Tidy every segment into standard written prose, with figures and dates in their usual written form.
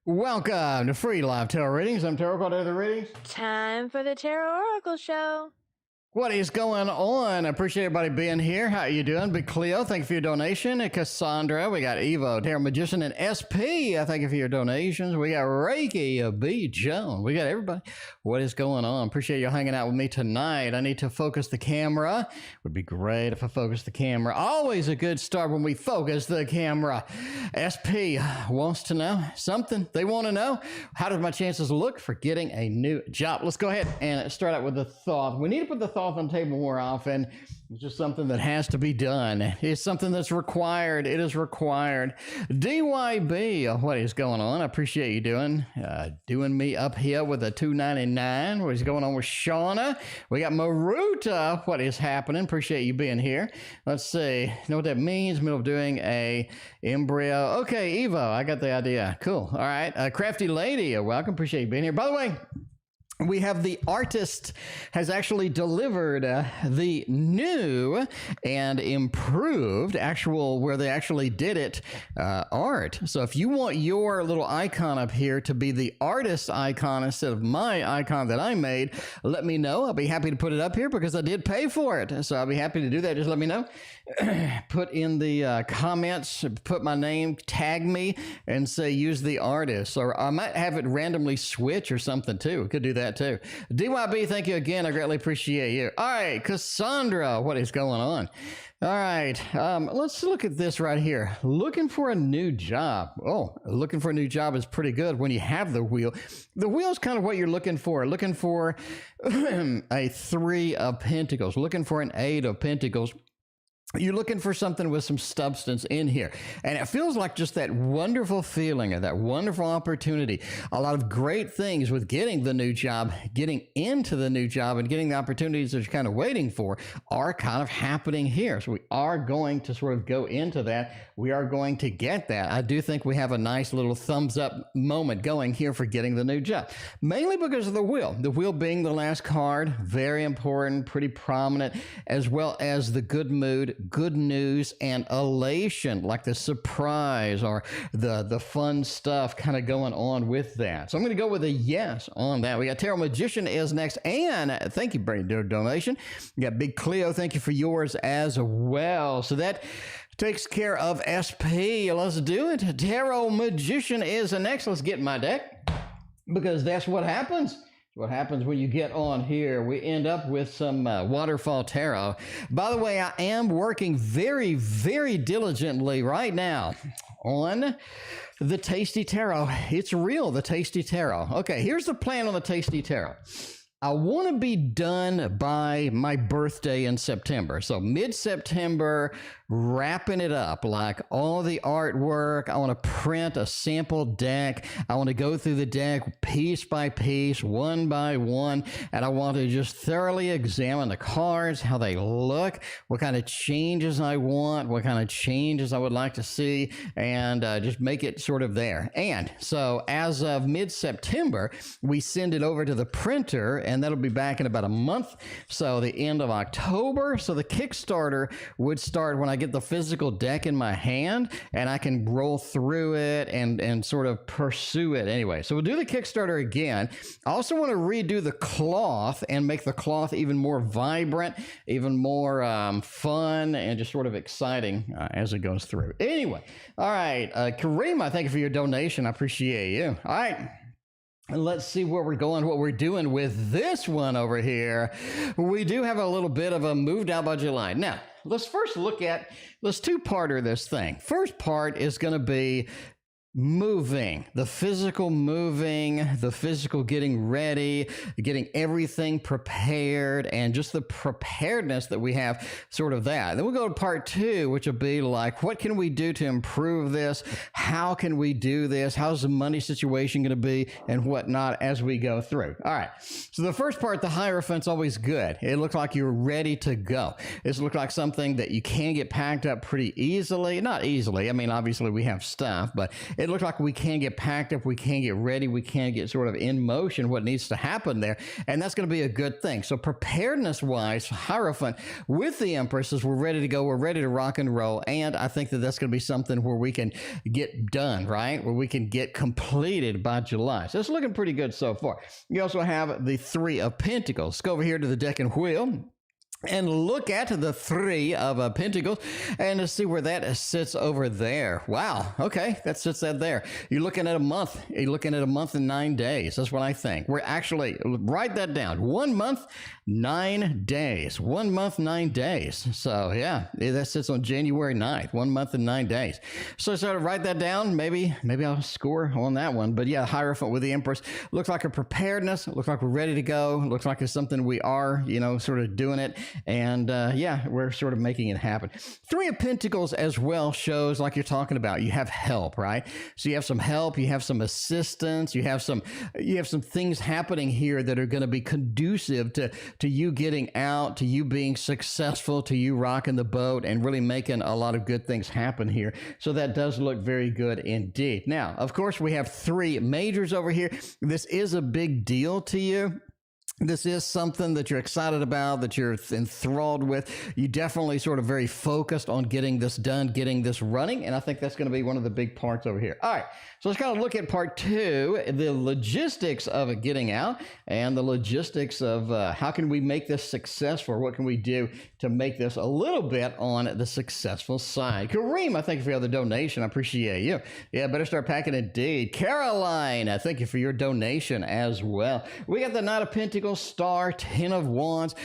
Welcome to free live tarot readings. I'm TarotOracle, do the readings. Time for the TarotOracle show. What is going on? I appreciate everybody being here. How you doing? Big Cleo, thank you for your donation. And Cassandra, we got Evo, Tarot Magician, and SP. Thank you for your donations. We got Reiki, B. Joan. We got everybody. What is going on? Appreciate you hanging out with me tonight. I need to focus the camera. Would be great if I focus the camera. Always a good start when we focus the camera. SP wants to know something. They want to know, how does my chances look for getting a new job? Let's go ahead and start out with the thought. We need to put the thought on the table more often. It's just something that has to be done. It's something that's required. It is required. DYB, what is going on? I appreciate you doing me up here with a $2.99. What is going on with Shauna? We got Maruta. What is happening? Appreciate you being here. Let's see. You know what that means? Middle of doing a embryo. Okay, Evo, I got the idea. Cool. All right. Crafty Lady, welcome. Appreciate you being here. By the way, we have the artist has actually delivered the new and improved where they actually did it art. So if you want your little icon up here to be the artist icon instead of my icon that I made, let me know. I'll be happy to put it up here because I did pay for it. So I'll be happy to do that. Just let me know. Put in the comments, put my name, tag me, and say use the artist. Or I might have it randomly switch or something too. We could do that too. DYB, thank you again. I greatly appreciate you. All right, Cassandra, what is going on? All right, let's look at this right here. Looking for a new job. Oh, looking for a new job is pretty good when you have the wheel. The wheel is kind of what you're looking for. Looking for a 3 of Pentacles. Looking for an 8 of Pentacles. You're looking for something with some substance in here. And it feels like just that wonderful feeling of that wonderful opportunity. A lot of great things with getting the new job, getting into the new job, and getting the opportunities that you're kind of waiting for are kind of happening here. So we are going to sort of go into that. We are going to get that. I do think we have a nice little thumbs up moment going here for getting the new job. Mainly because of the wheel. The wheel being the last card, very important, pretty prominent, as well as the good mood, good news, and elation, like the surprise or the fun stuff kind of going on with that. So I'm going to go with a yes on that. We got Tarot Magician is next, and thank you for your donation. We got Big Cleo, thank you for yours as well. So that takes care of SP. Let's do it. Tarot Magician is next. Let's get in my deck because that's what happens. What happens when you get on here, we end up with some waterfall tarot. By the way, I am working very, very diligently right now on the Tasty Tarot. It's real, the Tasty Tarot. Okay, here's the plan on the Tasty Tarot. I want to be done by my birthday in September. So mid-September, wrapping it up, like all the artwork. I want to print a sample deck. I want to go through the deck piece by piece, one by one, and I want to just thoroughly examine the cards, how they look, what kind of changes I want, what kind of changes I would like to see, and just make it sort of there. And so as of mid-September, we send it over to the printer, and that'll be back in about a month. So the end of October. So the Kickstarter would start when I get the physical deck in my hand, and I can roll through it and sort of pursue it anyway. So we'll do the Kickstarter again. I also want to redo the cloth and make the cloth even more vibrant, even more fun, and just sort of exciting as it goes through. Anyway, all right, Karima, thank you for your donation. I appreciate you. All right. And let's see where we're going, what we're doing with this one over here. We do have a little bit of a moved out by July. Now, let's first look at, let's two-parter this thing. First part is going to be moving, the physical moving, the physical getting ready, getting everything prepared, and just the preparedness that we have, sort of that. Then we'll go to part two, which will be like, what can we do to improve this? How can we do this? How's the money situation going to be, and whatnot as we go through? All right. So the first part, the Hierophant's always good. It looks like you're ready to go. This looks like something that you can get packed up pretty easily. Not easily. I mean, obviously we have stuff, but it looks like we can get packed up, we can get ready, we can get sort of in motion what needs to happen there, and that's going to be a good thing. So preparedness-wise, Hierophant with the Empresses, we're ready to go, we're ready to rock and roll, and I think that that's going to be something where we can get done, right? Where we can get completed by July. So it's looking pretty good so far. You also have the Three of Pentacles. Let's go over here to the deck and wheel and look at the Three of Pentacles and to see where that sits over there. Wow. Okay. That sits that there. You're looking at a month. You're looking at a month and 9 days. That's what I think. We're actually, write that down. 1 month, 9 days. 1 month, 9 days. So yeah, that sits on January 9th. 1 month and 9 days. So sort of write that down. Maybe I'll score on that one. But yeah, Hierophant with the Empress looks like a preparedness. Looks like we're ready to go. Looks like it's something we are, sort of doing it. And yeah, we're sort of making it happen. Three of Pentacles as well shows, like you're talking about, you have help, right? So you have some help, you have some assistance, you have some things happening here that are going to be conducive to you getting out, to you being successful, to you rocking the boat and really making a lot of good things happen here. So that does look very good indeed. Now, of course, we have three majors over here. This is a big deal to you. This is something that you're excited about, that you're enthralled with. You definitely sort of very focused on getting this done, getting this running, and I think that's going to be one of the big parts over here. All right, so let's kind of look at part two, the logistics of it getting out and the logistics of how can we make this successful? What can we do to make this a little bit on the successful side? Kareem, I thank you for the other donation. I appreciate you. Yeah, better start packing indeed. Caroline, I thank you for your donation as well. We got the Knight of Pentacles, Star, 10 of Wands.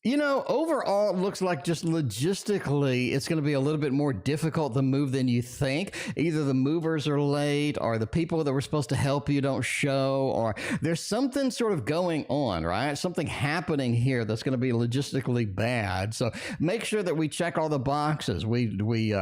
Overall, it looks like just logistically, it's going to be a little bit more difficult to move than you think. Either the movers are late, or the people that were supposed to help you don't show, or there's something sort of going on, right? Something happening here that's going to be logistically bad. So make sure that we check all the boxes. We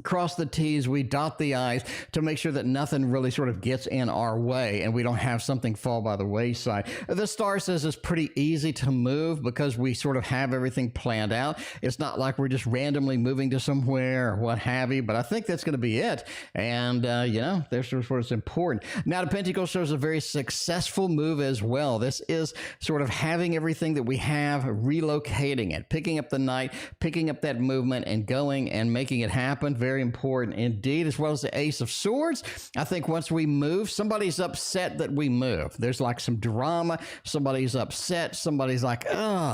cross the T's, we dot the I's to make sure that nothing really sort of gets in our way and we don't have something fall by the wayside. The Star says it's pretty easy to move because we sort of have everything planned out. It's not like we're just randomly moving to somewhere or what have you, but I think that's going to be it. And, that's sort of what's important. Now, the Pentacles shows a very successful move as well. This is sort of having everything that we have, relocating it, picking up the Knight, picking up that movement and going and making it happen. very important indeed, as well as the Ace of Swords. I think once we move, somebody's upset that we move. There's like some drama. Somebody's upset. Somebody's like,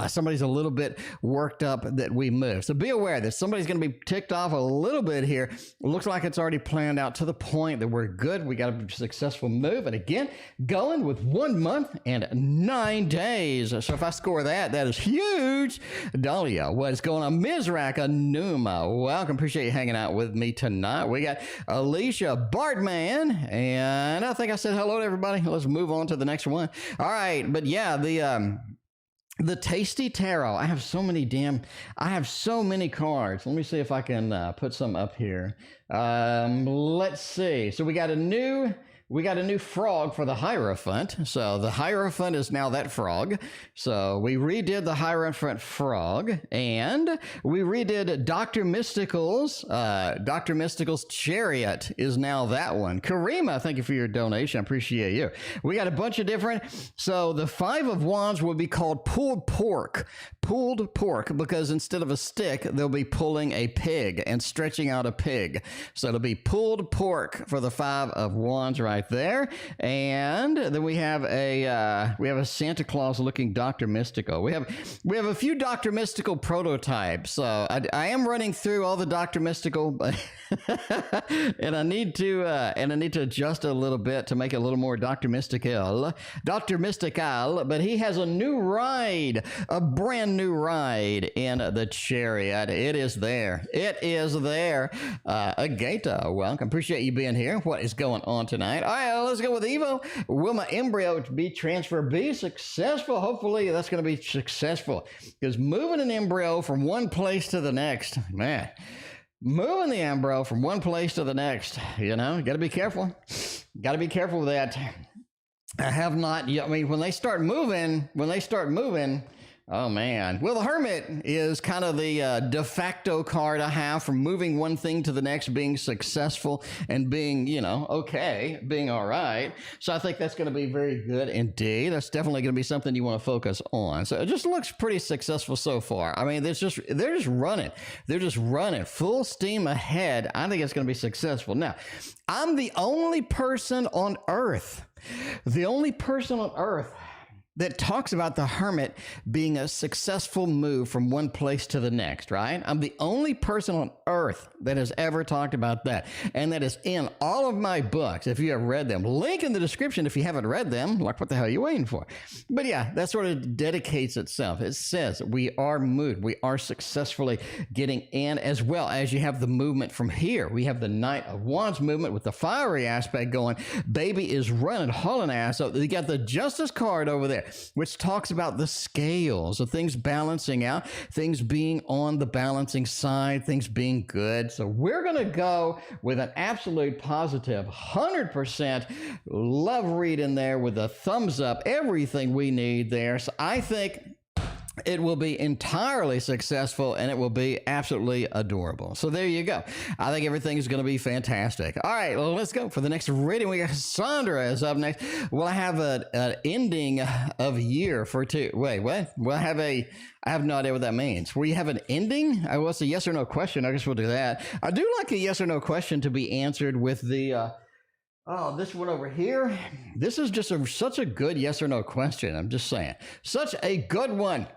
somebody's a little bit worked up that we move. So be aware that somebody's going to be ticked off a little bit here. It looks like it's already planned out to the point that we're good. We got a successful move. And again, going with 1 month and 9 days. So if I score that, that is huge. Dahlia, what's going on? Misrak Anuma, welcome. Appreciate you hanging out with me tonight. We got Alicia Bartman, and I think I said hello to everybody. Let's move on to the next one. All right, but yeah, the Tasty Tarot. I have so many cards. Let me see if I can put some up here. Let's see. So we got a new frog for the Hierophant. So the Hierophant is now that frog. So we redid the Hierophant frog, and we redid Dr. Mystical's Chariot is now that one. Karima, thank you for your donation. I appreciate you. We got a bunch of different. So the Five of Wands will be called pulled pork, because instead of a stick, they'll be pulling a pig and stretching out a pig. So it'll be pulled pork for the Five of Wands right there. And then we have a Santa Claus looking Dr. Mystical. We have a few Dr. Mystical prototypes. So I am running through all the Dr. Mystical and I need to adjust a little bit to make it a little more Dr. Mystical, but he has a new ride, a brand new ride in the Chariot. It is there. Agata, welcome. Appreciate you being here. What is going on tonight? All right, let's go with Evo. Will my embryo be transferred be successful? Hopefully that's going to be successful, because moving an embryo from one place to the next, man, moving the embryo from one place to the next, you got to be careful. Got to be careful with that. I have not yet. I mean, when they start moving, oh man. Well, the Hermit is kind of the de facto card I have for moving one thing to the next, being successful and being, okay, being all right. So I think that's going to be very good indeed. That's definitely going to be something you want to focus on. So it just looks pretty successful so far. I mean, they're just running. They're just running full steam ahead. I think it's going to be successful. Now, I'm the only person on Earth that talks about the Hermit being a successful move from one place to the next, right? I'm the only person on Earth that has ever talked about that. And that is in all of my books, if you have read them. Link in the description if you haven't read them. Like, what the hell are you waiting for? But yeah, that sort of dedicates itself. It says we are moved. We are successfully getting in, as well as you have the movement from here. We have the Knight of Wands movement with the fiery aspect going. Baby is running, hauling ass. So you got the Justice card over there, which talks about the scales of things balancing out, things being on the balancing side, things being good. So we're going to go with an absolute positive 100% love read in there with a thumbs up, everything we need there. So I think it will be entirely successful, and it will be absolutely adorable. So there you go. I think everything is going to be fantastic. All right, well, let's go for the next reading. We got Cassandra is up next. Well, I have an ending of year for two. Wait, what? Well, I have no idea what that means. Will you have an ending? Well, it's a yes or no question. I guess we'll do that. I do like a yes or no question to be answered with the this one over here. This is just such a good yes or no question. I'm just saying. Such a good one.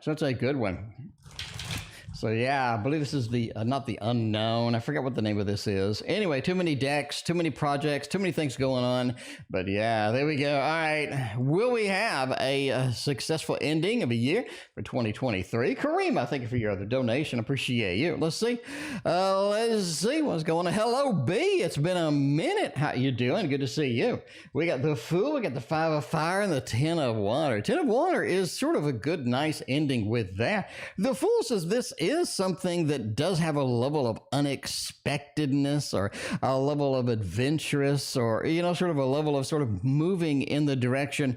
So yeah, I believe this is the, not the unknown. I forgot what the name of this is. Anyway, too many decks, too many projects, too many things going on. But yeah, there we go. All right. Will we have a successful ending of a year for 2023? Karima, thank you for your other donation. Appreciate you. Let's see. What's going on. Hello, B. It's been a minute. How you doing? Good to see you. We got the Fool. We got the Five of Fire and the Ten of Water. Ten of Water is sort of a good, nice ending with that. The Fool says this is something that does have a level of unexpectedness, or a level of adventurous, or sort of a level of sort of moving in the direction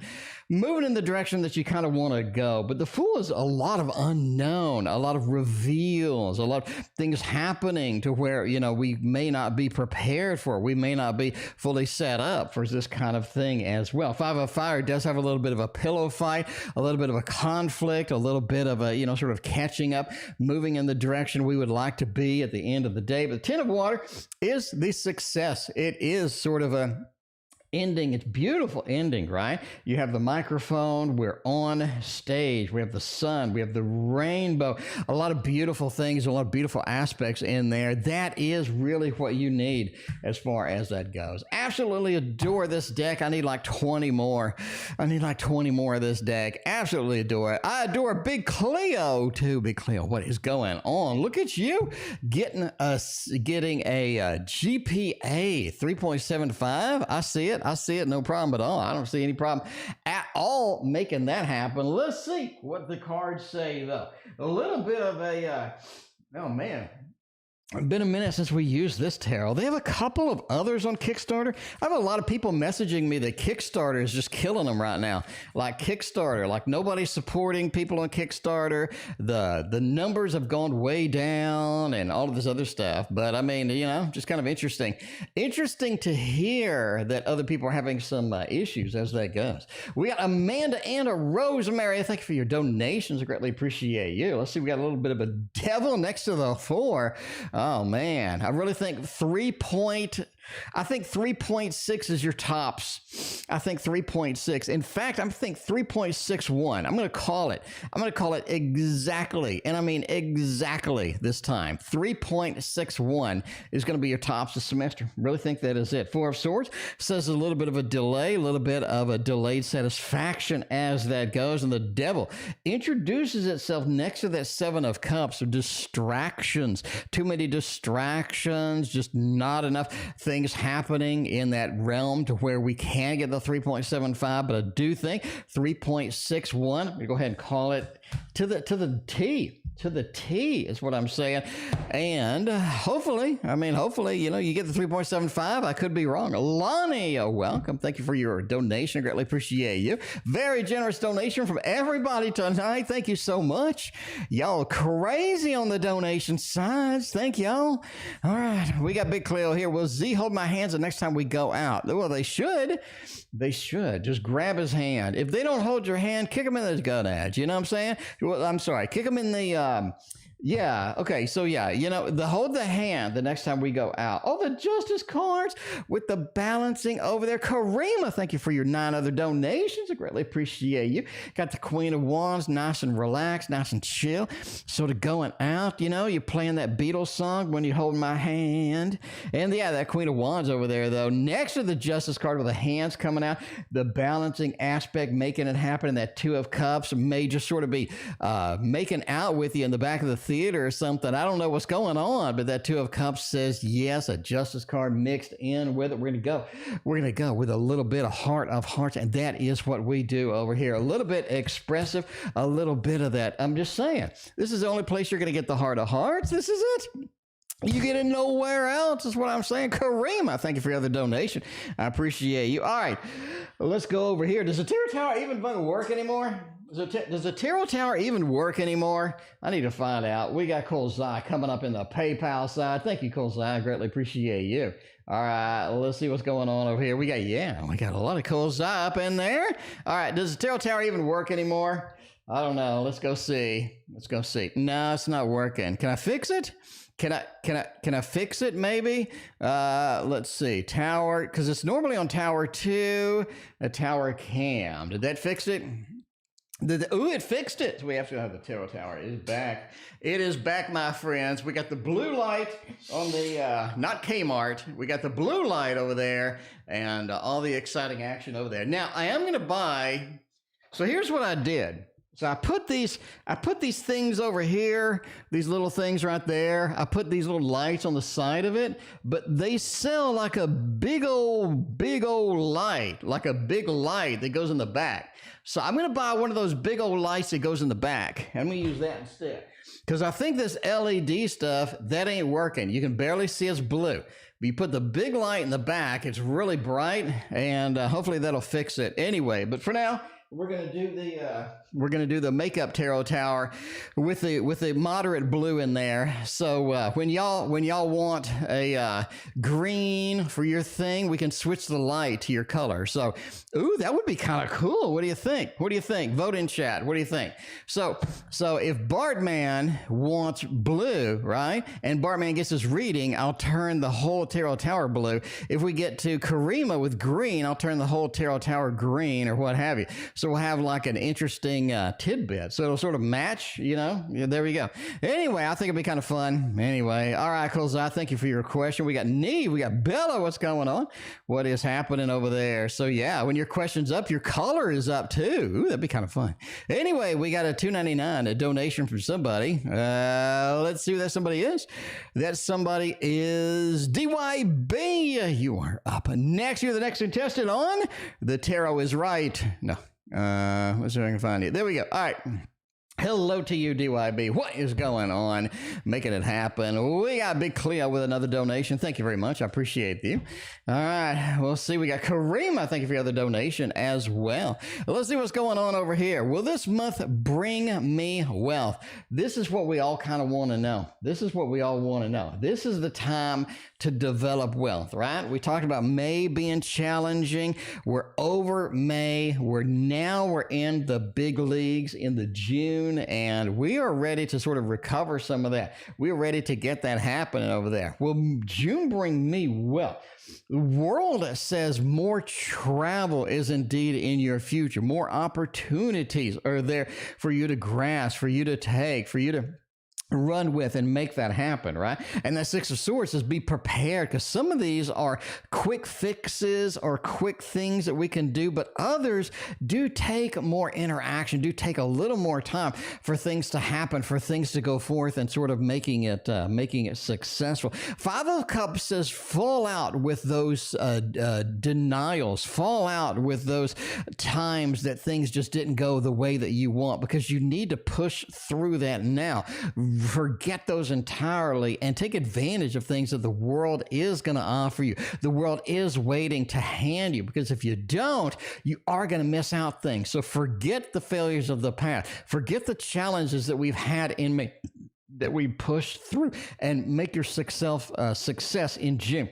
moving in the direction that you kind of want to go. But the Fool is a lot of unknown, a lot of reveals, a lot of things happening to where, you know, we may not be prepared for. We may not be fully set up for this kind of thing as well. Five of Fire does have a little bit of a pillow fight, a little bit of a conflict, a little bit of a, you know, sort of catching up, moving in the direction we would like to be at the end of the day. But the Ten of Water is the success. It is sort of a ending. It's beautiful ending, right? You have the microphone, we're on stage, we have the sun, we have the rainbow, a lot of beautiful things, a lot of beautiful aspects in there. That is really what you need as far as that goes. Absolutely adore this deck. I need like 20 more. I need like 20 more of this deck. Absolutely adore it. I adore Big Cleo too. Big Cleo, what is going on? Look at you getting a GPA 3.75. I see it. I see it, no problem at all. I don't see any problem at all making that happen. Let's see what the cards say, though. A little bit of a, oh man, it's been a minute since we used this tarot. They have a couple of others on Kickstarter. I have a lot of people messaging me that Kickstarter is just killing them right now. Like Kickstarter, like nobody's supporting people on Kickstarter. The numbers have gone way down and all of this other stuff. But I mean, you know, just kind of interesting. Interesting to hear that other people are having some issues as that goes. We got Amanda and a Rosemary. Thank you for your donations. I greatly appreciate you. Let's see, we got a little bit of a devil next to the 4. Oh man, I really think 3.6 is your tops. I think 3.6. In fact, I think 3.61. I'm going to call it. I'm going to call it exactly, and I mean exactly this time. 3.61 is going to be your tops this semester. Really think that is it. 4 of Swords says a little bit of a delay, a little bit of a delayed satisfaction as that goes, and the Devil introduces itself next to that 7 of Cups. So distractions, too many distractions, just not enough things happening in that realm to where we can get the 3.75, but I do think 3.61, I'm going to go ahead and call it to the T. To the T is what I'm saying. And hopefully, you know, you get the 3.75. I could be wrong. Lani, welcome. Thank you for your donation. I greatly appreciate you. Very generous donation from everybody tonight. Thank you so much. Y'all crazy on the donation sides. Thank y'all. All right. We got Big Cleo here. Will Z hold my hands the next time we go out? Well, they should. They should. Just grab his hand. If they don't hold your hand, kick them in the gonads. You know what I'm saying? Well, I'm sorry. Kick them in the... yeah, okay, so yeah, you know, hold the hand the next time we go out. Oh, the Justice cards with the balancing over there. Karima, thank you for your 9 other donations. I greatly appreciate you. Got the Queen of Wands, nice and relaxed, nice and chill. Sort of going out, you know, you're playing that Beatles song when you hold my hand. And yeah, that Queen of Wands over there, though, next to the Justice card with the hands coming out, the balancing aspect, making it happen, and that 2 of Cups may just sort of be making out with you in the back of the theater or something. I don't know what's going on, but that 2 of Cups says yes, a Justice card mixed in with it. We're going to go with a little bit of Heart of Hearts, and that is what we do over here. A little bit expressive, a little bit of that. I'm just saying, this is the only place you're going to get the Heart of Hearts. This is it. You get it nowhere else, is what I'm saying. Karima, thank you for your other donation. I appreciate you. All right, let's go over here. Does the Tarot Tower even work anymore? Does the Tarot Tower even work anymore? I need to find out. We got Kolzai coming up in the PayPal side. Thank you, Kolzai. I greatly appreciate you. All right, let's see what's going on over here. We got a lot of Kolzai up in there. All right, does the Tarot Tower even work anymore? I don't know. Let's go see. No, it's not working. Can I fix it? Can I fix it maybe? Let's see. Tower, because it's normally on Tower 2, a Tower Cam. Did that fix it? It fixed it. We have to have the Tarot Tower. It is back. It is back, my friends. We got the blue light on the, not Kmart. We got the blue light over there and all the exciting action over there. Now, I am going to buy, so here's what I did. So I put these things over here, these little things right there. I put these little lights on the side of it, but they sell like a big old light, like a big light that goes in the back. So I'm going to buy one of those big old lights that goes in the back. I'm going to use that instead. Because I think this LED stuff, that ain't working. You can barely see it's blue. But you put the big light in the back, it's really bright, and hopefully that'll fix it anyway. But for now, we're gonna do the makeup tarot tower with the moderate blue in there. So when y'all want a green for your thing, we can switch the light to your color. So, ooh, that would be kind of cool. What do you think? What do you think? Vote in chat. What do you think? So if Bartman wants blue, right, and Bartman gets his reading, I'll turn the whole tarot tower blue. If we get to Karima with green, I'll turn the whole tarot tower green or what have you. So we'll have like an interesting tidbit. So it'll sort of match, you know. Yeah, there we go. Anyway, I think it'd be kind of fun. Anyway, all right, Colzai, thank you for your question. We got Nee, we got Bella. What's going on? What is happening over there? So yeah, when your question's up, your color is up too. Ooh, that'd be kind of fun. Anyway, we got a $2.99, a donation from somebody. Let's see who that somebody is. That somebody is DYB. You are up next. You're the next contestant on The Tarot is Right. No. Let's see if I can find it. There we go. All right. Hello to you, DYB. What is going on? Making it happen. We got Big Cleo with another donation. Thank you very much. I appreciate you. All right. We'll see. We got Karima. Thank you for your other donation as well. Let's see what's going on over here. Will this month bring me wealth? This is what we all kind of want to know. This is what we all want to know. This is the time to develop wealth, right? We talked about May being challenging. We're over May. We're in the big leagues in the June, and we are ready to sort of recover some of that. We're ready to get that happening over there. Will June bring me wealth? The world says more travel is indeed in your future. More opportunities are there for you to grasp, for you to take, for you to run with and make that happen, right? And that Six of Swords is be prepared, because some of these are quick fixes or quick things that we can do, but others do take more interaction, do take a little more time for things to happen, for things to go forth and sort of making it successful. Five of Cups says fall out with those denials, fall out with those times that things just didn't go the way that you want, because you need to push through that now. Forget those entirely and take advantage of things that the world is going to offer you. The world is waiting to hand you, because if you don't, you are going to miss out things. So forget the failures of the past. Forget the challenges that we've had in me, that we pushed through, and make your success in June.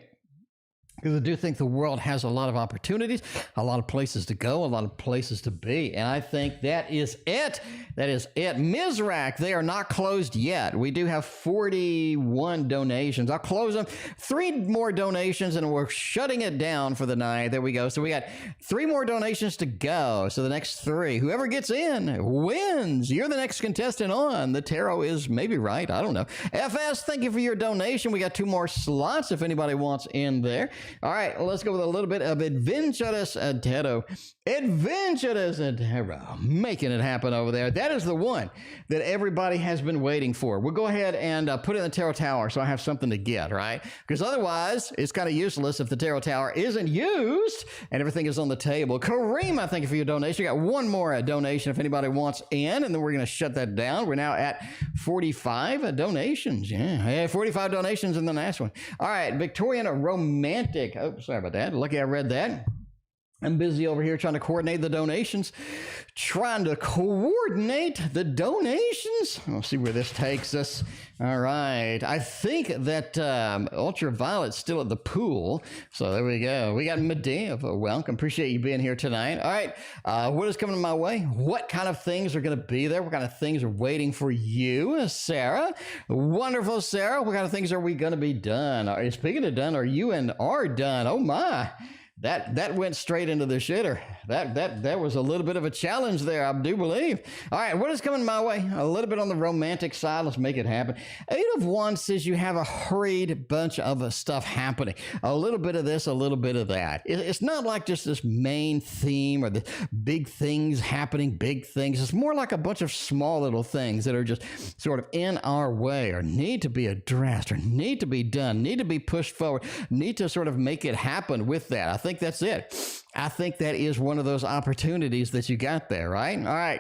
Because I do think the world has a lot of opportunities, a lot of places to go, a lot of places to be. And I think that is it. That is it. Misrak, they are not closed yet. We do have 41 donations. I'll close them. 3 more donations and we're shutting it down for the night. There we go. So we got 3 more donations to go. So the next 3, whoever gets in wins. You're the next contestant on The Tarot is Maybe Right. I don't know. FS, thank you for your donation. We got 2 more slots if anybody wants in there. All right, let's go with a little bit of Adventurous Tarot. Adventurous Tarot, making it happen over there. That is the one that everybody has been waiting for. We'll go ahead and put it in the Tarot Tower so I have something to get, right? Because otherwise, it's kind of useless if the Tarot Tower isn't used and everything is on the table. Karima, thank you for your donation. You got 1 more donation if anybody wants in, and then we're going to shut that down. We're now at 45 donations. Yeah, 45 donations in the last one. All right, Victorian Romantic. Oh, sorry about that. Lucky I read that. I'm busy over here trying to coordinate the donations. We'll see where this takes us. All right. I think that Ultraviolet's still at the pool. So there we go. We got Medea. Welcome. Appreciate you being here tonight. All right. What is coming my way? What kind of things are going to be there? What kind of things are waiting for you, Sarah? Wonderful, Sarah. What kind of things are we going to be done? Speaking of done, are you and are done? Oh, my. That went straight into the shitter. That was a little bit of a challenge there, I do believe. All right, what is coming my way? A little bit on the romantic side. Let's make it happen. 8 of Wands says you have a hurried bunch of stuff happening. A little bit of this, a little bit of that. It's not like just this main theme or the big things happening, big things. It's more like a bunch of small little things that are just sort of in our way or need to be addressed or need to be done, need to be pushed forward, need to sort of make it happen with that. I think that's it. I think that is one of those opportunities that you got there, right? All right.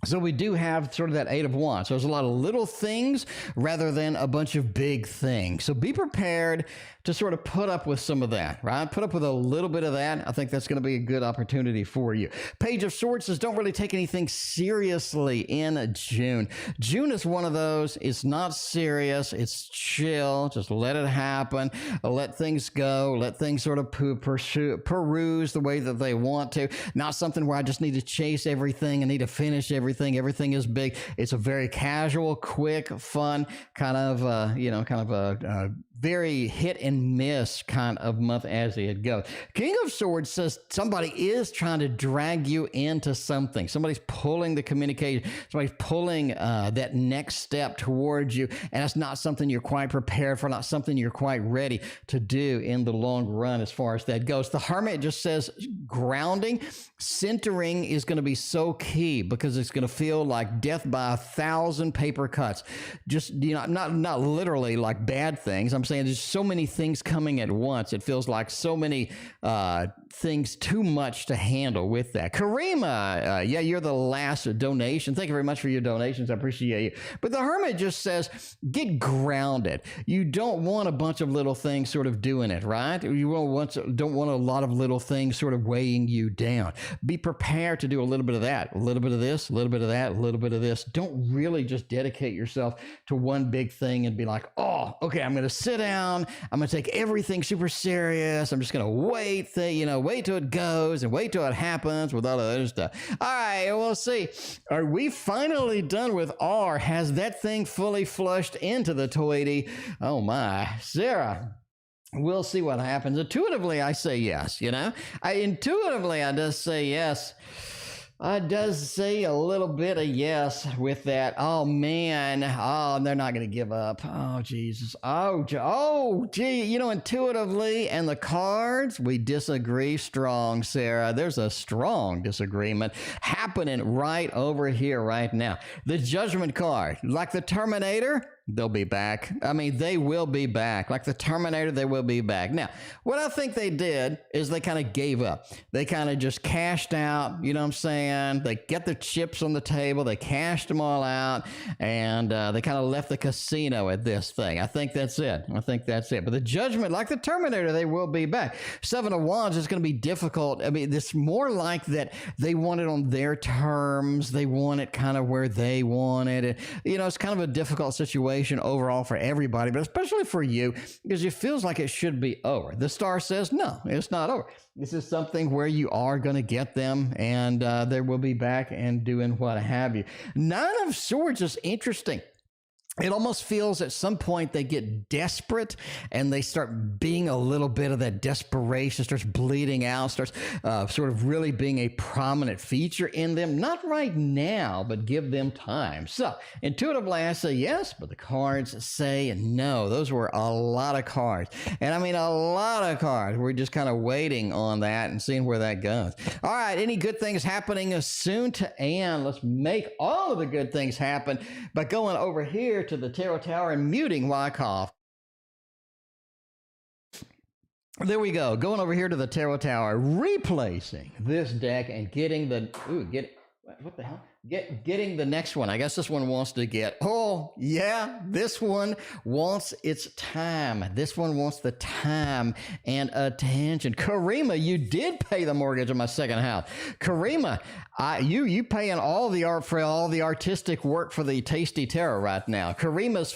So we do have sort of that Eight of Wands. So there's a lot of little things rather than a bunch of big things. So be prepared to sort of put up with some of that, right? Put up with a little bit of that. I think that's going to be a good opportunity for you. Page of Swords says don't really take anything seriously in June. June is one of those. It's not serious. It's chill. Just let it happen. Let things go. Let things sort of peruse the way that they want to. Not something where I just need to chase everything and need to finish everything. Everything is big. It's a very casual, quick, fun kind of, very hit and miss kind of month as it goes. King of Swords says somebody is trying to drag you into something. Somebody's pulling the communication. Somebody's pulling that next step towards you, and it's not something you're quite prepared for, not something you're quite ready to do in the long run as far as that goes. The Hermit just says grounding, centering is going to be so key because it's going to feel like death by 1,000 paper cuts. Just, not literally like bad things. I'm saying there's so many things coming at once. It feels like so many things too much to handle with that. Karima, yeah, you're the last donation. Thank you very much for your donations. I appreciate you. But the Hermit just says, get grounded. You don't want a bunch of little things sort of doing it, right? You don't want a lot of little things sort of weighing you down. Be prepared to do a little bit of that, a little bit of this, a little bit of that, a little bit of this. Don't really just dedicate yourself to one big thing and be like, oh, okay, I'm going to sit down. I'm going to take everything super serious. I'm just going to wait, wait till it goes and wait till it happens with all of that other stuff. All right, we'll see. Are we finally done with R? Has that thing fully flushed into the toity? Oh my, Sarah. We'll see what happens. Intuitively, I say yes, Intuitively, I just say yes. I does say a little bit of yes with that. Oh, man. Oh, they're not going to give up. Oh, Jesus. Oh, gee. Intuitively and the cards, we disagree strong, Sarah. There's a strong disagreement happening right over here right now. The Judgment card, like the Terminator, they'll be back. I mean, they will be back. Like the Terminator, they will be back. Now, what I think they did is they kind of gave up. They kind of just cashed out, you know what I'm saying? They get the chips on the table, they cashed them all out, and they kind of left the casino at this thing. I think that's it. But the Judgment, like the Terminator, they will be back. Seven of Wands is going to be difficult. I mean, it's more like that they want it on their terms. They want it kind of where they want it. It's kind of a difficult situation overall for everybody, but especially for you, because it feels like it should be over. The star says, no, it's not over. This is something where you are going to get them, and they will be back and doing what have you. Nine of Swords is interesting. It almost feels at some point they get desperate and they start being a little bit of that desperation, starts bleeding out, starts sort of really being a prominent feature in them. Not right now, but give them time. So intuitively, I say yes, but the cards say no. Those were a lot of cards. And I mean, a lot of cards. We're just kind of waiting on that and seeing where that goes. All right, any good things happening soon to Anne? Let's make all of the good things happen by going over here to the Tarot Tower and muting while I cough. There we go. Going over here to the Tarot Tower, replacing this deck and getting the what the hell? Getting the next one. I guess this one wants to get, oh, yeah, this one wants its time. This one wants the time and attention. Karima, you did pay the mortgage on my second house. Karima, you paying all the art for all the artistic work for the Tasty Tarot right now. Karima's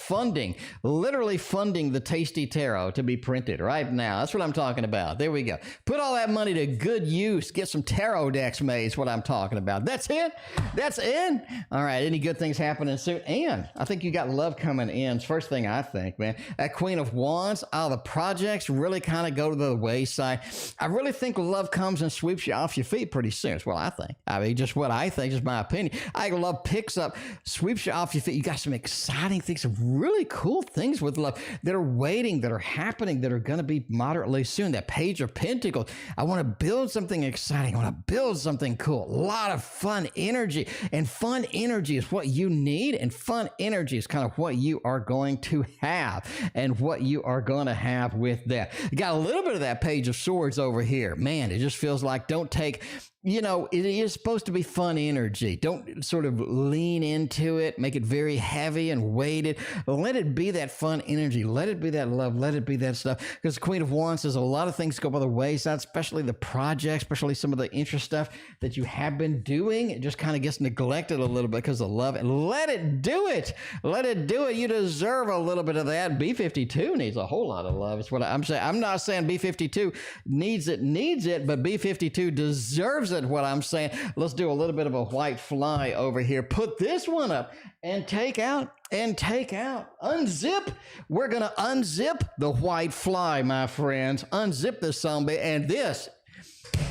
literally funding the Tasty Tarot to be printed right now. That's what I'm talking about. There we go. Put all that money to good use. Get some tarot decks made is what I'm talking about. That's it. That's in. All right, any good things happening soon? And I think you got love coming in. First thing I think, man. That Queen of Wands, the projects really kind of go to the wayside. I really think love comes and sweeps you off your feet pretty soon. That's what I think. I mean, just what I think, just my opinion. I think love picks up, sweeps you off your feet. You got some exciting things, some really cool things with love that are waiting, that are happening, that are going to be moderately soon. That Page of Pentacles. I want to build something exciting. I want to build something cool. A lot of fun energy. And fun energy is what you need, and fun energy is kind of what you are going to have and what you are going to have with that. You got a little bit of that Page of Swords over here. Man, it just feels like don't take you know, it is supposed to be fun energy. Don't sort of lean into it, make it very heavy and weighted. Let it be that fun energy. Let it be that love. Let it be that stuff. Because Queen of Wands says a lot of things go by the wayside, especially the projects, especially some of the interest stuff that you have been doing. It just kind of gets neglected a little bit because of love. And let it do it. Let it do it. You deserve a little bit of that. B52 needs a whole lot of love. It's what I'm saying. I'm not saying B52 needs it, but B52 deserves it, what I'm saying. Let's do a little bit of a white fly over here. Put this one up and take out, unzip. We're going to unzip the white fly, my friends. Unzip the zombie, and this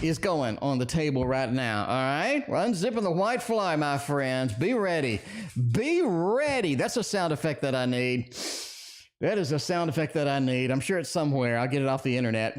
is going on the table right now. All right, we're unzipping the white fly, my friends. Be ready. Be ready. That's a sound effect that I need. That is a sound effect that I need. I'm sure it's somewhere. I'll get it off the internet.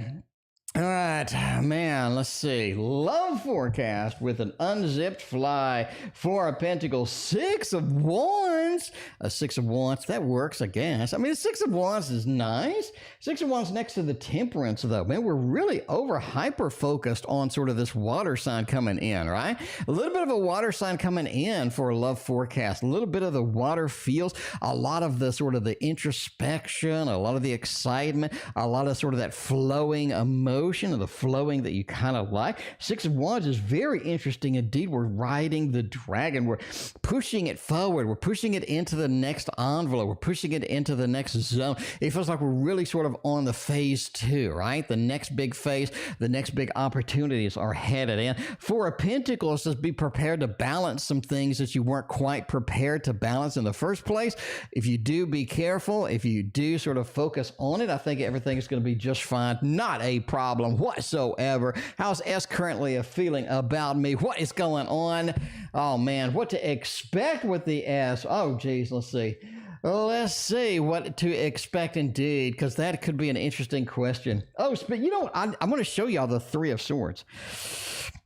All right, man, let's see. Love forecast with an unzipped fly. Four of Pentacles, Six of Wands. A Six of Wands, that works, I guess. I mean, Six of Wands is nice. Six of Wands next to the Temperance, though. Man, we're really hyper-focused on sort of this water sign coming in, right? A little bit of a water sign coming in for a love forecast. A little bit of the water feels, a lot of the sort of the introspection, a lot of the excitement, a lot of sort of that flowing emotion, or the flowing that you kind of like. Six of Wands is very interesting indeed. We're riding the dragon. We're pushing it forward. We're pushing it into the next envelope. We're pushing it into the next zone. It feels like we're really sort of on the phase two, right? The next big phase, the next big opportunities are headed in. Four of Pentacles says be prepared to balance some things that you weren't quite prepared to balance in the first place. If you do, be careful. If you do sort of focus on it, I think everything is going to be just fine. Not a problem whatsoever. How's S currently feeling about me? What is going on? Oh man, what to expect with the S? Oh geez, let's see. Let's see what to expect indeed, because that could be an interesting question. Oh, but you know, I'm going to show y'all the Three of Swords.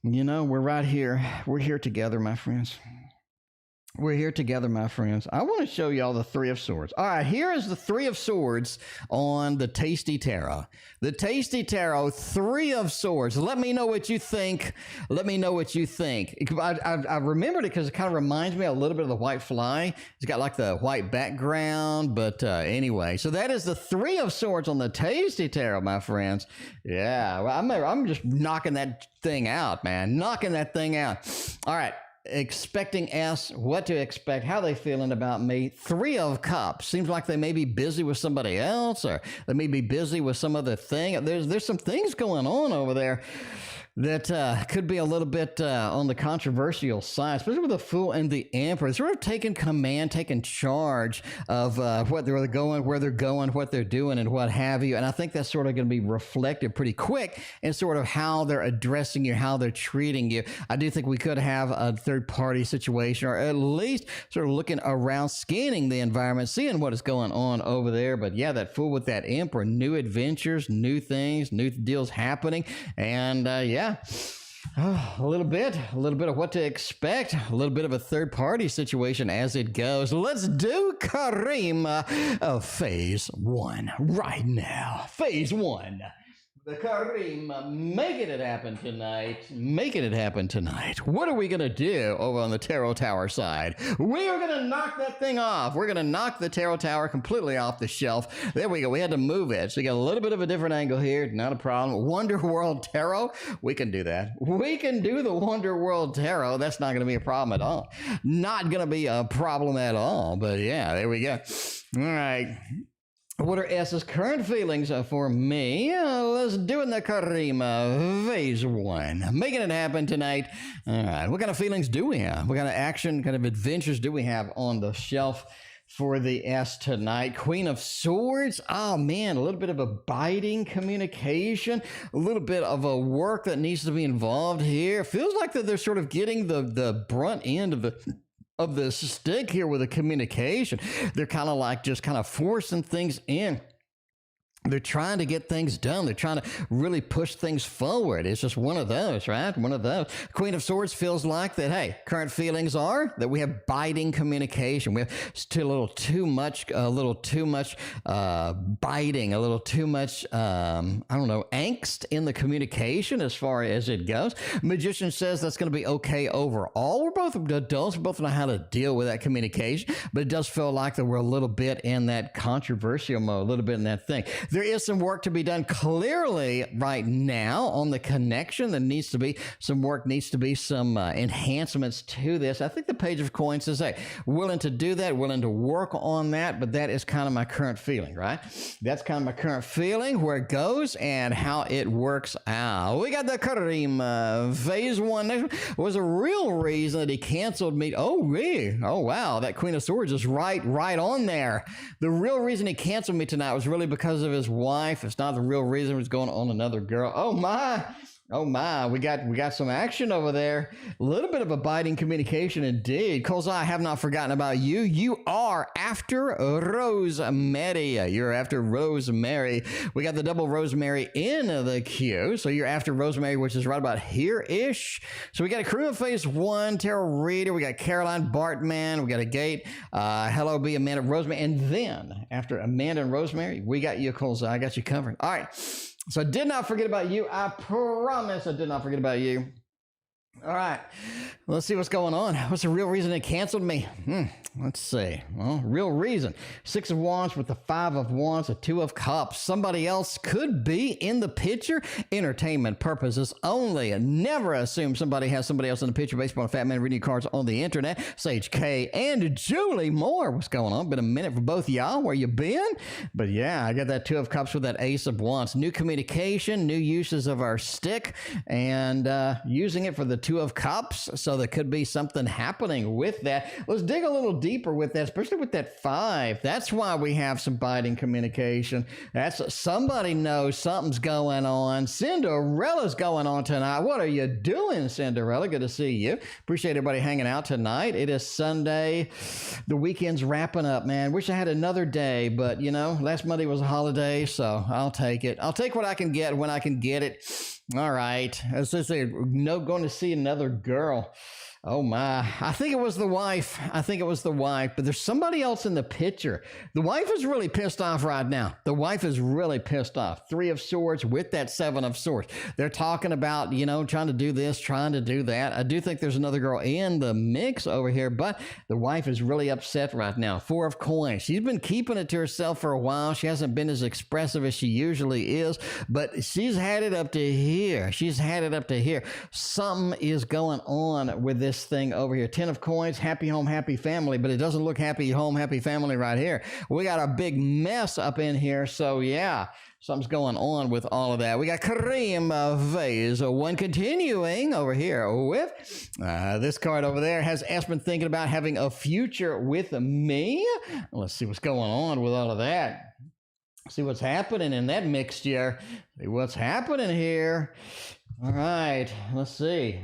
You know, we're right here. We're here together, my friends. We're here together, my friends. I want to show y'all the Three of Swords. All right, here is the Three of Swords on the Tasty Tarot. The Tasty Tarot, Three of Swords. Let me know what you think. Let me know what you think. I remembered it because it kind of reminds me a little bit of the white fly. It's got like the white background, but anyway. So that is the Three of Swords on the Tasty Tarot, my friends. Yeah, well, I'm just knocking that thing out, man. Knocking that thing out. All right. Expecting S, what to expect, how they feeling about me. Three of Cups, seems like they may be busy with somebody else, or they may be busy with some other thing. There's some things going on over there that could be a little bit on the controversial side, especially with the Fool and the Emperor. Sort of taking command, taking charge of what they're going, where they're going, what they're doing, and what have you. And I think that's sort of going to be reflected pretty quick in sort of how they're addressing you, how they're treating you. I do think we could have a third-party situation, or at least sort of looking around, scanning the environment, seeing what is going on over there. But yeah, that Fool with that Emperor, new adventures, new things, new deals happening, and yeah. A little bit of what to expect, a little bit of a third-party situation as it goes. Let's do Karima of Phase 1 right now. Phase 1. The Karima, making it happen tonight. Making it happen tonight. What are we going to do over on the Tarot Tower side? We are going to knock that thing off. We're going to knock the Tarot Tower completely off the shelf. There we go. We had to move it. So you got a little bit of a different angle here. Not a problem. Wonder World Tarot. We can do that. We can do the Wonder World Tarot. That's not going to be a problem at all. Not going to be a problem at all. But yeah, there we go. All right. What are S's current feelings for me? Let's do it in the Karima, Phase 1. Making it happen tonight. All right, what kind of feelings do we have? What kind of action, kind of adventures do we have on the shelf for the S tonight? Queen of Swords. Oh, man, a little bit of a biting communication, a little bit of a work that needs to be involved here. Feels like that they're sort of getting the brunt end of the stick here with the communication. They're kind of like just kind of forcing things in they're trying to get things done. They're trying to really push things forward. It's just one of those, right? One of those. Queen of Swords feels like that, hey, current feelings are that we have biting communication. We have a little too much biting, a little too much, angst in the communication as far as it goes. Magician says that's going to be okay overall. We're both adults. We both know how to deal with that communication, but it does feel like that we're a little bit in that controversial mode, a little bit in that thing. There is some work to be done clearly right now on the connection. There needs to be some work, needs to be some enhancements to this. I think the Page of Coins says, hey, willing to do that, willing to work on that, but that is kind of my current feeling, right? That's kind of my current feeling, where it goes and how it works out. We got the karima. Phase 1 was a real reason that he canceled me. Oh, really? Oh, wow. That Queen of Swords is right on there. The real reason he canceled me tonight was really because of his wife. It's not the real reason. He was going on another girl. Oh my, we got some action over there. A little bit of a biting communication indeed. Cole's I have not forgotten about you. You are after Rosemary. You're after Rosemary. We got the double Rosemary in the queue. So you're after Rosemary, which is right about here-ish. So we got a Karima Phase 1, Tarot Reader. We got Caroline Bartman. We got a Gate. Hello, be Amanda Rosemary. And then after Amanda and Rosemary, we got you, Cole's I got you covered. All right. So I did not forget about you. I promise I did not forget about you. All right, let's see what's going on. What's the real reason they canceled me? Let's see. Well, real reason. 6 of Wands with the 5 of Wands, a 2 of Cups. Somebody else could be in the picture. Entertainment purposes only. Never assume somebody has somebody else in the picture based on Fat Man reading cards on the internet. Sage K and Julie Moore. What's going on? Been a minute for both y'all. Where you been? But yeah, I got that 2 of Cups with that Ace of Wands. New communication, new uses of our stick, and using it for the 2 of Cups, so there could be something happening with that. Let's dig a little deeper with that, especially with that 5. That's why we have some biting communication. That's somebody knows something's going on. Cinderella's going on tonight. What are you doing, Cinderella? Good to see you. Appreciate everybody hanging out tonight. It is Sunday. The weekend's wrapping up, man. Wish I had another day, but you know, last Monday was a holiday, so I'll take it. I'll take what I can get when I can get it. All right. As I say, no going to see another girl. Oh my, I think it was the wife. But there's somebody else in the picture. The wife is really pissed off right now. The wife is really pissed off. 3 of Swords with that 7 of Swords. They're talking about, you know, trying to do this, trying to do that. I do think there's another girl in the mix over here, but the wife is really upset right now. 4 of Coins. She's been keeping it to herself for a while. She hasn't been as expressive as she usually is, but she's had it up to here. Something is going on with this thing over here. 10 of Coins, happy home, happy family, but it doesn't look happy home, happy family right here. We got a big mess up in here, so yeah, something's going on with all of that. We got Karima Phase 1 continuing over here with this card over there. Has Espen thinking about having a future with me? Let's see what's going on with all of that. See what's happening in that mixture. See what's happening here. All right, let's see.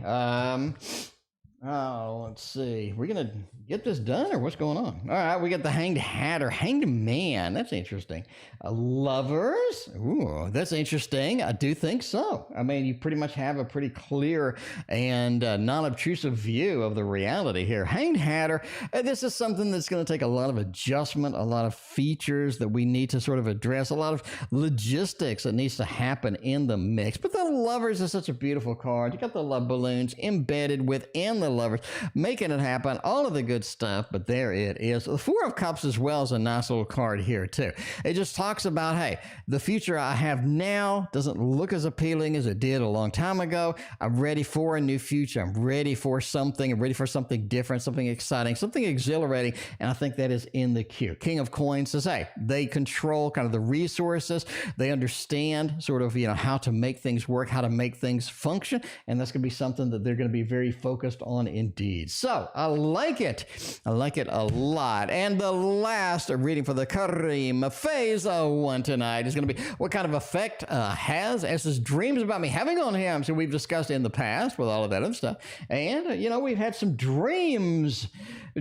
Let's see. We're going to get this done, or what's going on? All right, we got the Hanged Hatter. Hanged Man. That's interesting. Lovers. Ooh, that's interesting. I do think so. I mean, you pretty much have a pretty clear and non-obtrusive view of the reality here. Hanged Hatter. This is something that's going to take a lot of adjustment, a lot of features that we need to sort of address, a lot of logistics that needs to happen in the mix. But the Lovers is such a beautiful card. You got the love balloons embedded within the Lovers, making it happen, all of the good stuff, but there it is. The 4 of Cups as well is a nice little card here too. It just talks about, hey, the future I have now doesn't look as appealing as it did a long time ago. I'm ready for a new future. I'm ready for something. I'm ready for something different, something exciting, something exhilarating, and I think that is in the queue. King of Coins says, hey, they control kind of the resources. They understand sort of, you know, how to make things work, how to make things function, and that's going to be something that they're going to be very focused on indeed. So I like it. I like it a lot. And the last reading for the Karima Phase 1 tonight is going to be what kind of effect has S's dreams about me having on him. So we've discussed in the past with all of that other stuff. And, you know, we've had some dreams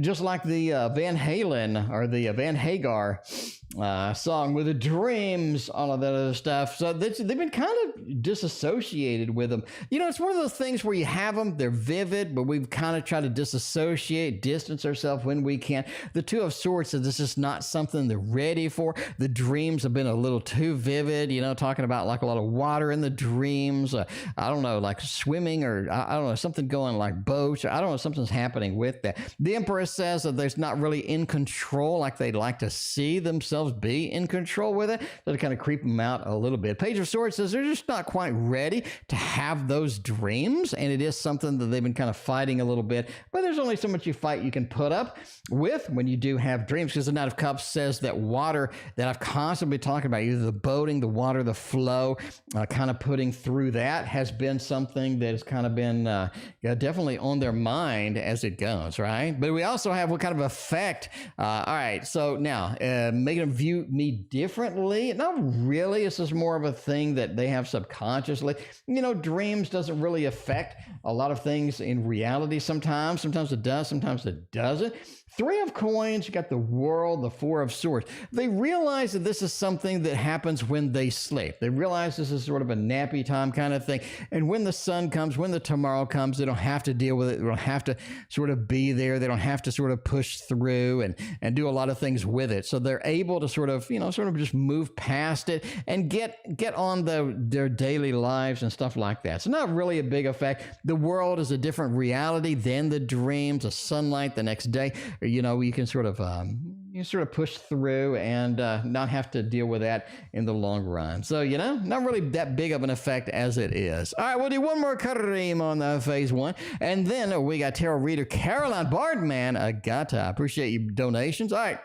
just like the Van Halen or the Van Hagar song with the dreams, all of that other stuff. So they've been kind of disassociated with them. You know, it's one of those things where you have them, they're vivid, but we've kind of tried to disassociate, distance ourselves when we can. The Two of Swords says this is not something they're ready for. The dreams have been a little too vivid, you know, talking about like a lot of water in the dreams. I don't know, like swimming or I don't know, something going like boats. Or I don't know, something's happening with that. The Empress says that there's not really in control like they'd like to see themselves be in control with it. So to kind of creep them out a little bit. Page of Swords says they're just not quite ready to have those dreams. And it is something that they've been kind of fighting a little bit. But there's only so much you fight you can put up with when you do have dreams. Because the Knight of Cups says that water that I've constantly been talking about, either the boating, the water, the flow, kind of putting through that has been something that has kind of been definitely on their mind as it goes, right? But we also have what kind of effect. All right, so now making them view me differently. Not really. This is more of a thing that they have subconsciously. You know, dreams doesn't really affect a lot of things in reality sometimes. Sometimes it does, sometimes it doesn't. Three of Coins, you got the World, the Four of Swords. They realize that this is something that happens when they sleep. They realize this is sort of a nappy time kind of thing. And when the sun comes, when the tomorrow comes, they don't have to deal with it. They don't have to sort of be there. They don't have to sort of push through and do a lot of things with it. So they're able to sort of, you know, sort of just move past it and get on their daily lives and stuff like that. So not really a big effect. The World is a different reality than the dreams, the sunlight the next day. You know, you can sort of push through and not have to deal with that in the long run. So, you know, not really that big of an effect as it is. All right, we'll do one more karima on phase one. And then we got tarot reader Caroline Bardman Agata. I appreciate your donations. All right.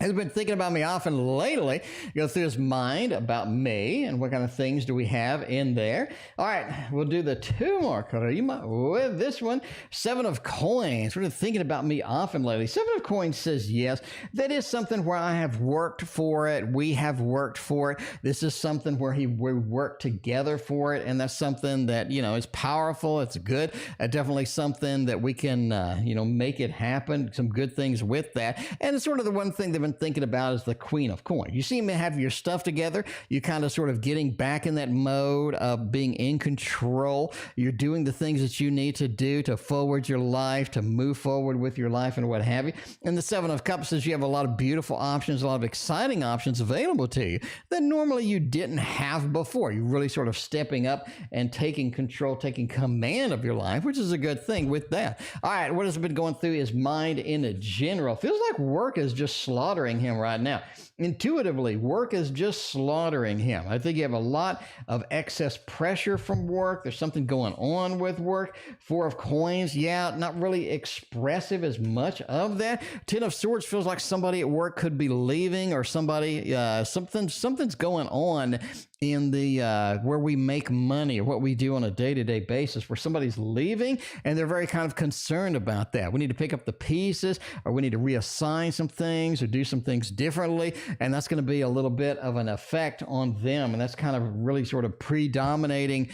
Has been thinking about me often lately. Go through his mind about me and what kind of things do we have in there. All right, we'll do the two more karima with this one. Seven of Coins. What are thinking about me often lately? Seven of Coins says yes. That is something where I have worked for it. We have worked for it. This is something where we work together for it, and that's something that, you know, is powerful. It's good. Definitely something that we can, you know, make it happen. Some good things with that. And it's sort of the one thing they've been thinking about is the Queen of Coins. You seem to have your stuff together. You kind of sort of getting back in that mode of being in control. You're doing the things that you need to do to forward your life, to move forward with your life and what have you. And the Seven of Cups says you have a lot of beautiful options, a lot of exciting options available to you that normally you didn't have before. You're really sort of stepping up and taking control, taking command of your life, which is a good thing with that. All right, what has been going through his mind in general? Feels like work is just slaughtering him right now. Intuitively, work is just slaughtering him. I think you have a lot of excess pressure from work. There's something going on with work. Four of Coins, yeah, not really expressive as much of that. Ten of Swords feels like somebody at work could be leaving, or somebody, something's going on in the where we make money or what we do on a day-to-day basis, where somebody's leaving and they're very kind of concerned about that. We need to pick up the pieces, or we need to reassign some things or do some things differently, and that's going to be a little bit of an effect on them, and that's kind of really sort of predominantly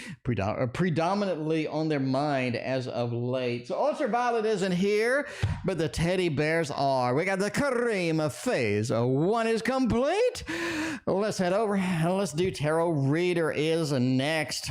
on their mind as of late. So Ultraviolet isn't here, but the teddy bears are. We got the karima phase one is complete. Let's head over and let's do tarot reader is next.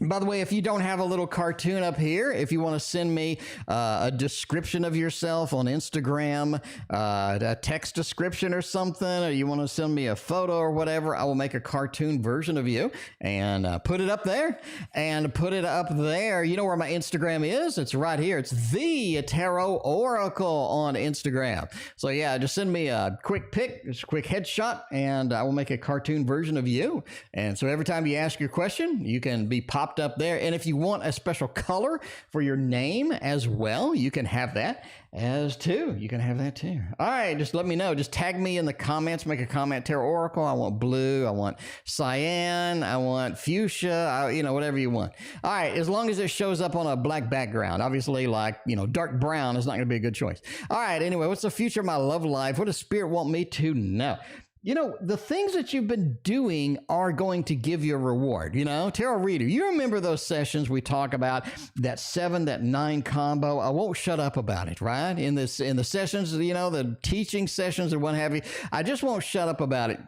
By the way, if you don't have a little cartoon up here, if you want to send me a description of yourself on Instagram, a text description or something, or you want to send me a photo or whatever, I will make a cartoon version of you and put it up there. And put it up there. You know where my Instagram is? It's right here. It's the Tarot Oracle on Instagram. So yeah, just send me a quick pic, just a quick headshot, and I will make a cartoon version of you. And so every time you ask your question, you can be popped up there. And if you want a special color for your name as well, you can have that as too. You can have that too. All right, just let me know. Just tag me in the comments. Make a comment, Tarot Oracle. I want blue. I want cyan. I want fuchsia. You know, whatever you want. All right, as long as it shows up on a black background. Obviously, like, you know, dark brown is not going to be a good choice. All right, anyway, what's the future of my love life? What does Spirit want me to know? you know, the things that you've been doing are going to give you a reward. You know, tarot reader, you remember those sessions we talk about, that 7, that 9 combo? I won't shut up about it, right? In the sessions, you know, the teaching sessions and what have you, I just won't shut up about it.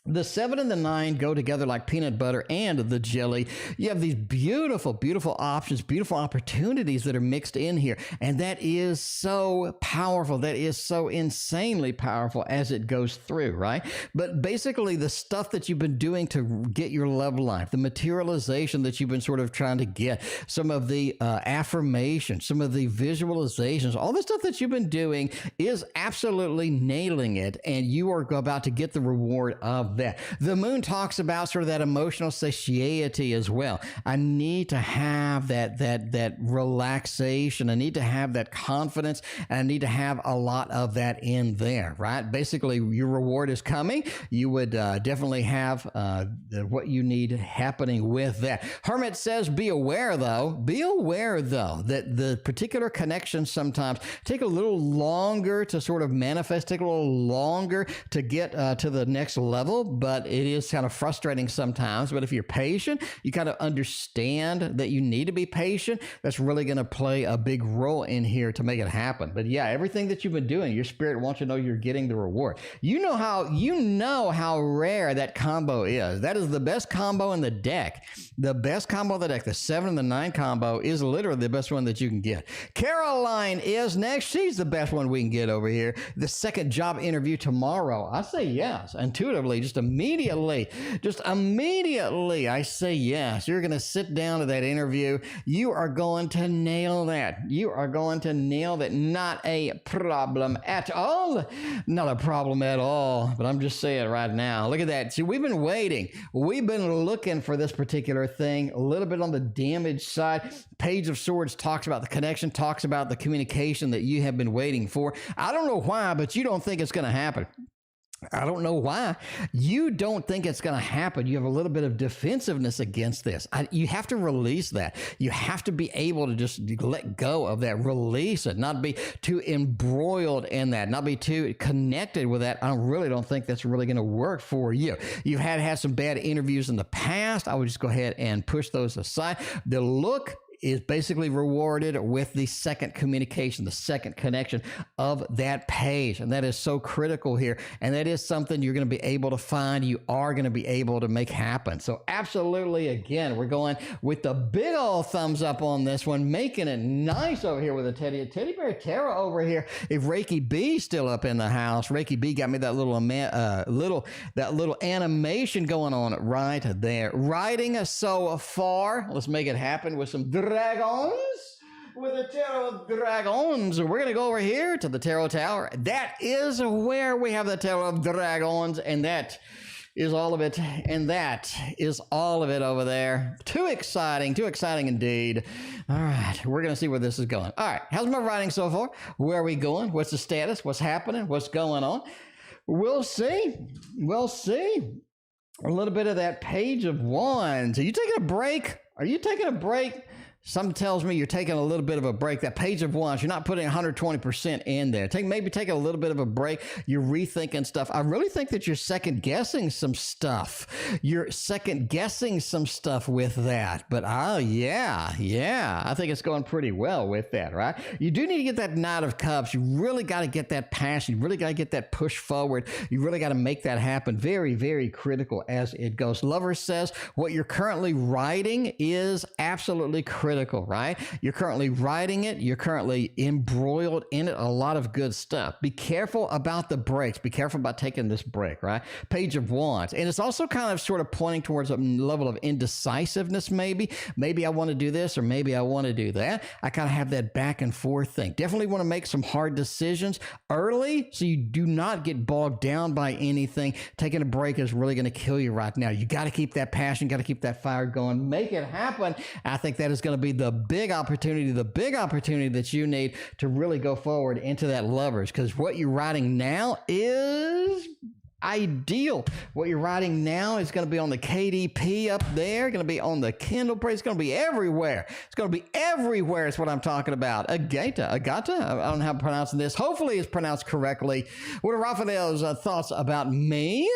The 7 and the 9 go together like peanut butter and the jelly. You have these beautiful, beautiful options, beautiful opportunities that are mixed in here. And that is so powerful. That is so insanely powerful as it goes through, right? But basically, the stuff that you've been doing to get your love life, the materialization that you've been sort of trying to get, some of the affirmations, some of the visualizations, all the stuff that you've been doing is absolutely nailing it. And you are about to get the reward of that. The moon talks about sort of that emotional satiety as well. I need to have that relaxation. I need to have that confidence, and I need to have a lot of that in there, right? Basically, your reward is coming. You would definitely have what you need happening with that. Hermit says, be aware though, that the particular connections sometimes take a little longer to sort of manifest, take a little longer to get to the next level. But it is kind of frustrating sometimes. But if you're patient, you kind of understand that you need to be patient. That's really going to play a big role in here to make it happen. But yeah, everything that you've been doing, your spirit wants you to know you're getting the reward. You know how rare that combo is. That is the best combo in the deck. The best combo of the deck, the 7 and the 9 combo, is literally the best one that you can get. Caroline is next. She's the best one we can get over here. The second job interview tomorrow. I say yes, intuitively. Just immediately, I say yes. You're going to sit down to that interview. You are going to nail that. You are going to nail that. Not a problem at all. Not a problem at all. But I'm just saying right now. Look at that. See, we've been waiting. We've been looking for this particular thing. A little bit on the damage side. Page of Swords talks about the connection, talks about the communication that you have been waiting for. I don't know why, but you don't think it's going to happen. I don't know why. You don't think it's going to happen. You have a little bit of defensiveness against this. You have to release that. You have to be able to just let go of that, release it, not be too embroiled in that, not be too connected with that. I really don't think that's really going to work for you. You've had some bad interviews in the past. I would just go ahead and push those aside. The look is basically rewarded with the second communication, the second connection of that page. And that is so critical here. And that is something you're going to be able to find, you are going to be able to make happen. So absolutely, again, we're going with the big old thumbs up on this one, making it nice over here with a teddy bear tarot over here. If Reiki B still up in the house, Reiki B got me that little animation going on right there. Writing so far. Let's make it happen with some dragons, with a tarot of dragons. We're going to go over here to the tarot tower. That is where we have the tarot of dragons, and that is all of it. And that is all of it over there. Too exciting indeed. All right, we're going to see where this is going. All right, how's my writing so far? Where are we going? What's the status? What's happening? What's going on? We'll see. We'll see. A little bit of that Page of Wands. Are you taking a break? Are you taking a break? Something tells me you're taking a little bit of a break. That Page of Wands, you're not putting 120% in there. Maybe take a little bit of a break. You're rethinking stuff. I really think that you're second guessing some stuff. You're second guessing some stuff with that. But yeah, I think it's going pretty well with that, right? You do need to get that Knight of Cups. You really got to get that passion. You really got to get that push forward. You really got to make that happen. Very, very critical as it goes. Lover says what you're currently writing is absolutely critical. Right? You're currently writing it. You're currently embroiled in it. A lot of good stuff. Be careful about the breaks. Be careful about taking this break, right? Page of Wands. And it's also kind of sort of pointing towards a level of indecisiveness, maybe. Maybe I want to do this or maybe I want to do that. I kind of have that back and forth thing. Definitely want to make some hard decisions early so you do not get bogged down by anything. Taking a break is really going to kill you right now. You got to keep that passion, got to keep that fire going. Make it happen. I think that is going to be the big opportunity that you need to really go forward into that Lovers, because what you're writing now is ideal. What you're writing now is going to be on the KDP up there, going to be on the Kindle Press. It's going to be everywhere. It's going to be everywhere is what I'm talking about. Agata, I don't know how I'm pronouncing this. Hopefully it's pronounced correctly. What are Raphael's thoughts about me?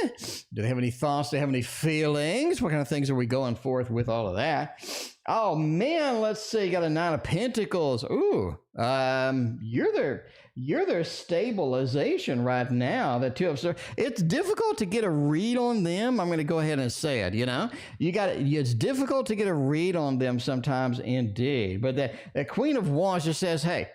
Do they have any thoughts? Do they have any feelings? What kind of things are we going forth with all of that? Oh man, let's see. You got a 9 of Pentacles. Ooh, you're their stabilization right now. The 2 of Swords. It's difficult to get a read on them. I'm going to go ahead and say it. You know, it's difficult to get a read on them sometimes, indeed. But that Queen of Wands just says, hey,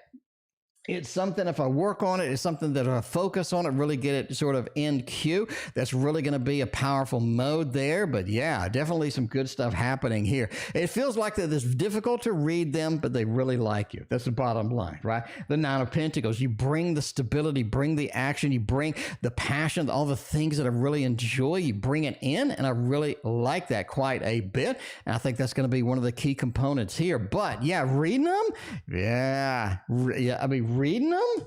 it's something, if I work on it, it's something that I focus on it, really get it sort of in queue. That's really going to be a powerful mode there. But yeah, definitely some good stuff happening here. It feels like that it's difficult to read them, but they really like you. That's the bottom line, right? The 9 of Pentacles, you bring the stability, bring the action, you bring the passion, all the things that I really enjoy, you bring it in, and I really like that quite a bit. And I think that's going to be one of the key components here. But yeah, reading them, yeah, I mean, reading them,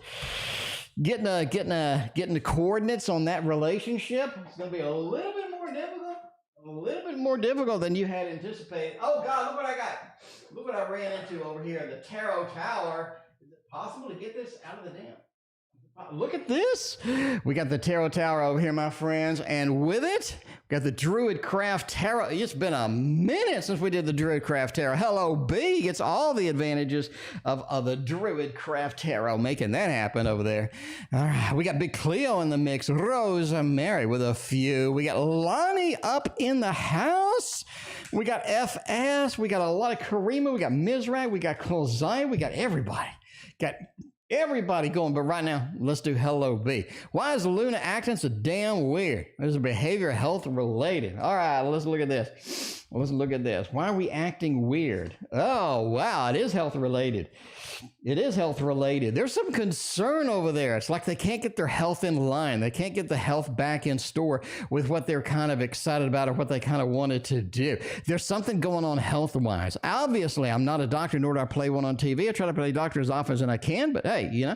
getting the coordinates on that relationship, it's going to be a little bit more difficult than you had anticipated. Oh God, look what I got. Look what I ran into over here, the Tarot Tower. Is it possible to get this out of the dam? Look at this. We got the Tarot Tower over here, my friends, and with it, we got the Druidcraft Tarot. It's been a minute since we did the Druidcraft Tarot. Helllloooo B gets all the advantages of the Druidcraft Tarot, making that happen over there. All right, we got Big Cleo in the mix. Rosemary with a few. We got Lani up in the house. We got FS. We got a lot of Karima. We got Misrak. We got Cleo. We got everybody. Got everybody going, but right now, let's do Helllloooo B. Why is Luna acting so damn weird? There's a behavior health related. All right, let's look at this. Let's look at this. Why are we acting weird? Oh, wow, it is health related. It is health related. There's some concern over there. It's like they can't get their health in line. They can't get the health back in store with what they're kind of excited about or what they kind of wanted to do. There's something going on health-wise. Obviously, I'm not a doctor, nor do I play one on TV. I try to play doctor as often as I can, but hey, you know.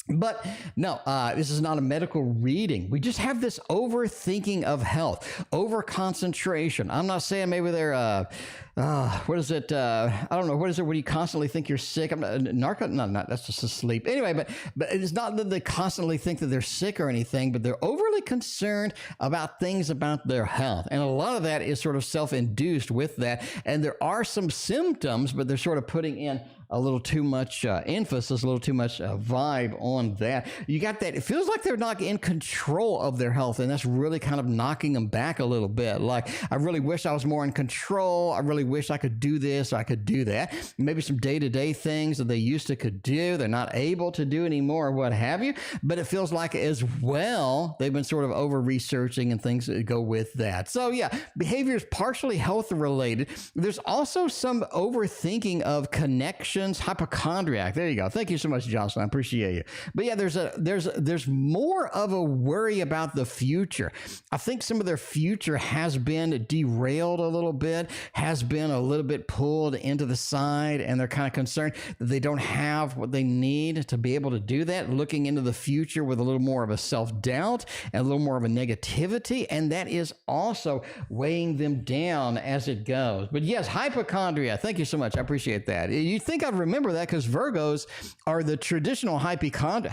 But no, this is not a medical reading. We just have this overthinking of health, over concentration. I'm not saying maybe they're, what is it? I don't know. What is it when you constantly think you're sick? I'm not, that's just asleep. Anyway, but it's not that they constantly think that they're sick or anything, but they're overly concerned about things about their health. And a lot of that is sort of self-induced with that. And there are some symptoms, but they're sort of putting in a little too much emphasis, a little too much vibe on that. You got that. It feels like they're not in control of their health, and that's really kind of knocking them back a little bit. Like, I really wish I was more in control. I really wish I could do this, or I could do that. Maybe some day-to-day things that they used to could do, they're not able to do anymore, or what have you. But it feels like as well, they've been sort of over-researching and things that go with that. So yeah, behavior is partially health-related. There's also some overthinking of connection. Hypochondriac. There you go. Thank you so much, Jocelyn. I appreciate you. But yeah, there's more of a worry about the future. I think some of their future has been derailed a little bit, has been a little bit pulled into the side, and they're kind of concerned that they don't have what they need to be able to do that, looking into the future with a little more of a self-doubt and a little more of a negativity, and that is also weighing them down as it goes. But yes, hypochondria. Thank you so much. I appreciate that. You think I'd remember that because Virgos are the traditional hypochondria,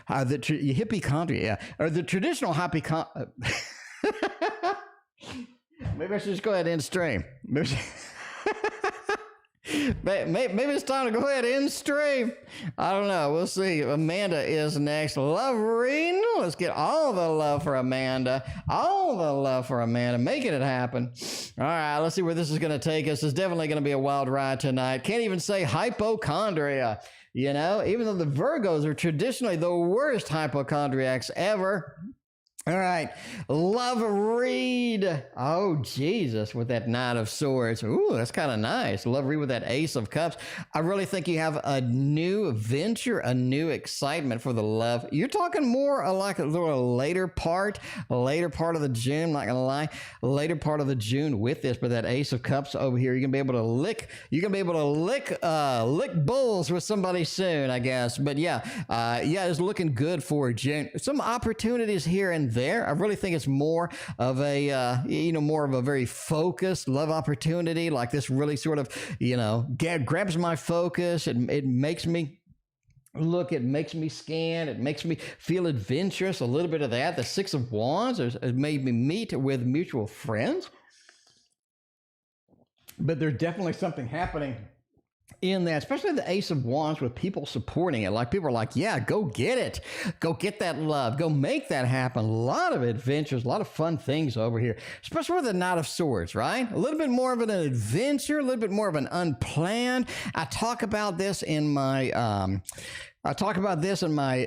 or the traditional hypochondria. Maybe I should just go ahead and end stream. Maybe it's time to go ahead and end stream. I don't know. We'll see. Amanda is next. Love reading. Let's get all the love for Amanda. All the love for Amanda. Making it happen. All right. Let's see where this is going to take us. It's definitely going to be a wild ride tonight. Can't even say hypochondria. You know, even though the Virgos are traditionally the worst hypochondriacs ever. All right, Love Reed. Oh, Jesus, with that Knight of Swords. Ooh, that's kind of nice. Love Reed with that Ace of Cups. I really think you have a new venture, a new excitement for the love. You're talking more like a little later part of the June, not gonna lie, later part of the June with this, but that Ace of Cups over here, you're gonna be able to lick bulls with somebody soon, I guess. But yeah, it's looking good for June. Some opportunities here and there. I really think it's more of a, more of a very focused love opportunity. Like this really sort of, grabs my focus. It makes me look, it makes me scan, it makes me feel adventurous, a little bit of that. The Six of Wands has made me meet with mutual friends. But there's definitely something happening in that, especially the Ace of Wands with people supporting it. Like people are like, yeah, go get it. Go get that love. Go make that happen. A lot of adventures, a lot of fun things over here, especially with the Knight of Swords, right? A little bit more of an adventure, a little bit more of an unplanned. I talk about this in my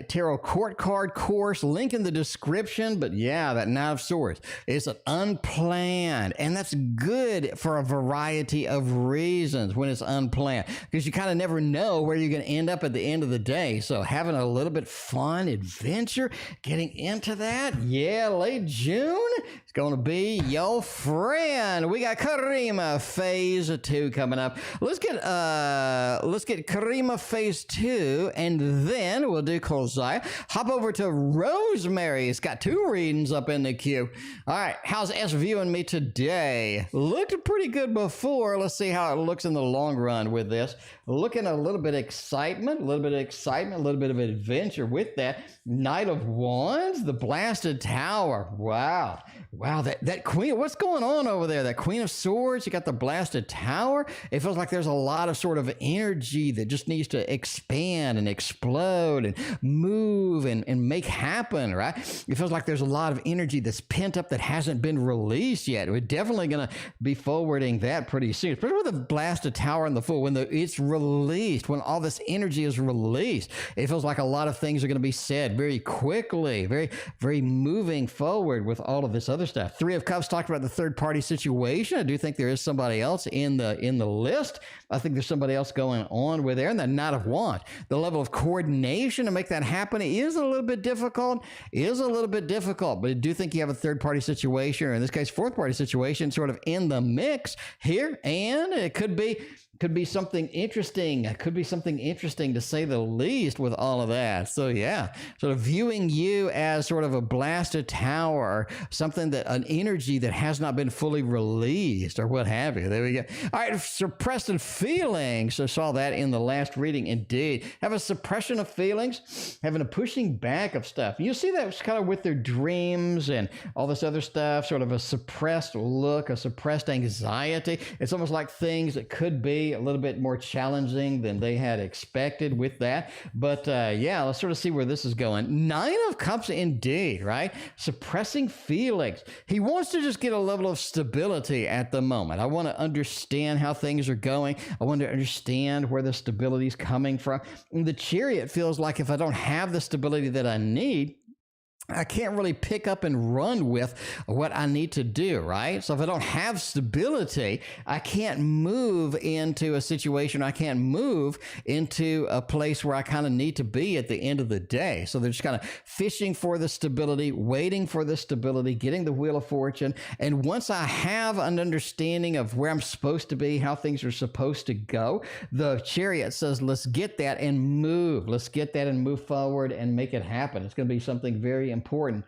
tarot court card course, link in the description. But yeah, that Knight of Swords is an unplanned, and that's good for a variety of reasons when it's unplanned, because you kind of never know where you're going to end up at the end of the day. So having a little bit fun adventure, getting into that, yeah, late June, it's going to be your friend. We got Karima phase 2 coming up. Let's get Karima phase 2, and then we'll do Kolzai. Hop over to Rosemary. It's got 2 readings up in the queue. All right, how's S viewing me today? Looked pretty good before. Let's see how it looks in the long run with this. Looking a little bit of excitement, a little bit of adventure with that. Knight of Wands, the Blasted Tower. Wow, that Queen, what's going on over there? That Queen of Swords, you got the Blasted Tower. It feels like there's a lot of sort of energy that just needs to expand and explode and move and make happen, right? It feels like there's a lot of energy that's pent up that hasn't been released yet. We're definitely going to be forwarding that pretty soon, especially with the Blasted Tower in the full, when it's released, when all this energy is released. It feels like a lot of things are going to be said very quickly, very, very moving forward with all of this other stuff. 3 of Cups talked about the third party situation. I do think there is somebody else in the list. I think there's somebody else going on with there. And the Knight of Wands, the level of coordination to make that happen is a little bit difficult, but I do think you have a third party situation, or in this case, fourth party situation sort of in the mix here. And it could be something interesting. It could be something interesting to say the least with all of that. So yeah, sort of viewing you as sort of a blasted tower, something that an energy that has not been fully released or what have you. There we go. All right, suppressed feelings. So saw that in the last reading. Indeed, have a suppression of feelings, having a pushing back of stuff. You see that kind of with their dreams and all this other stuff, sort of a suppressed look, a suppressed anxiety. It's almost like things that could be a little bit more challenging than they had expected with that. But yeah, let's sort of see where this is going. 9 of Cups indeed, right? Suppressing feelings. He wants to just get a level of stability at the moment. I want to understand how things are going. I want to understand where the stability is coming from. And the Chariot feels like if I don't have the stability that I need, I can't really pick up and run with what I need to do, right? So if I don't have stability, I can't move into a situation. I can't move into a place where I kind of need to be at the end of the day. So they're just kind of fishing for the stability, waiting for the stability, getting the Wheel of Fortune. And once I have an understanding of where I'm supposed to be, how things are supposed to go, the Chariot says, let's get that and move. Let's get that and move forward and make it happen. It's going to be something very important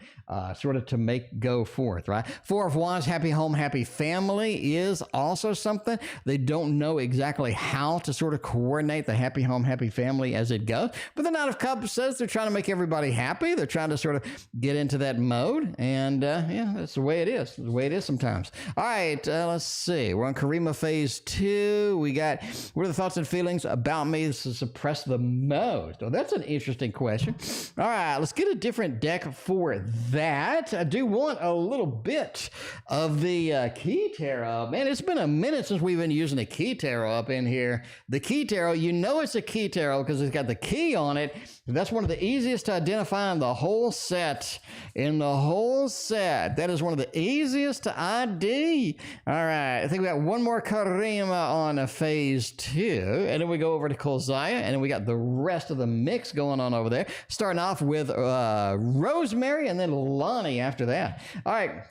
sort of to make go forth, right? 4 of Wands, happy home, happy family is also something. They don't know exactly how to sort of coordinate the happy home, happy family as it goes. But the Knight of Cups says they're trying to make everybody happy. They're trying to sort of get into that mode. And yeah, that's the way it is. The way it is sometimes. All right, let's see. We're on Karima phase 2. We got, what are the thoughts and feelings about me to suppress the most? Oh, that's an interesting question. All right, let's get a different deck for that. I do want a little bit of the key tarot. Man, it's been a minute since we've been using a key tarot up in here. The key tarot, you know it's a key tarot because it's got the key on it. That's one of the easiest to identify in the whole set. That is one of the easiest to ID. All right, I think we got one more Karima on phase 2, and then we go over to Kolzaya, and then we got the rest of the mix going on over there. Starting off with Rosemary and then Lani after that. All right.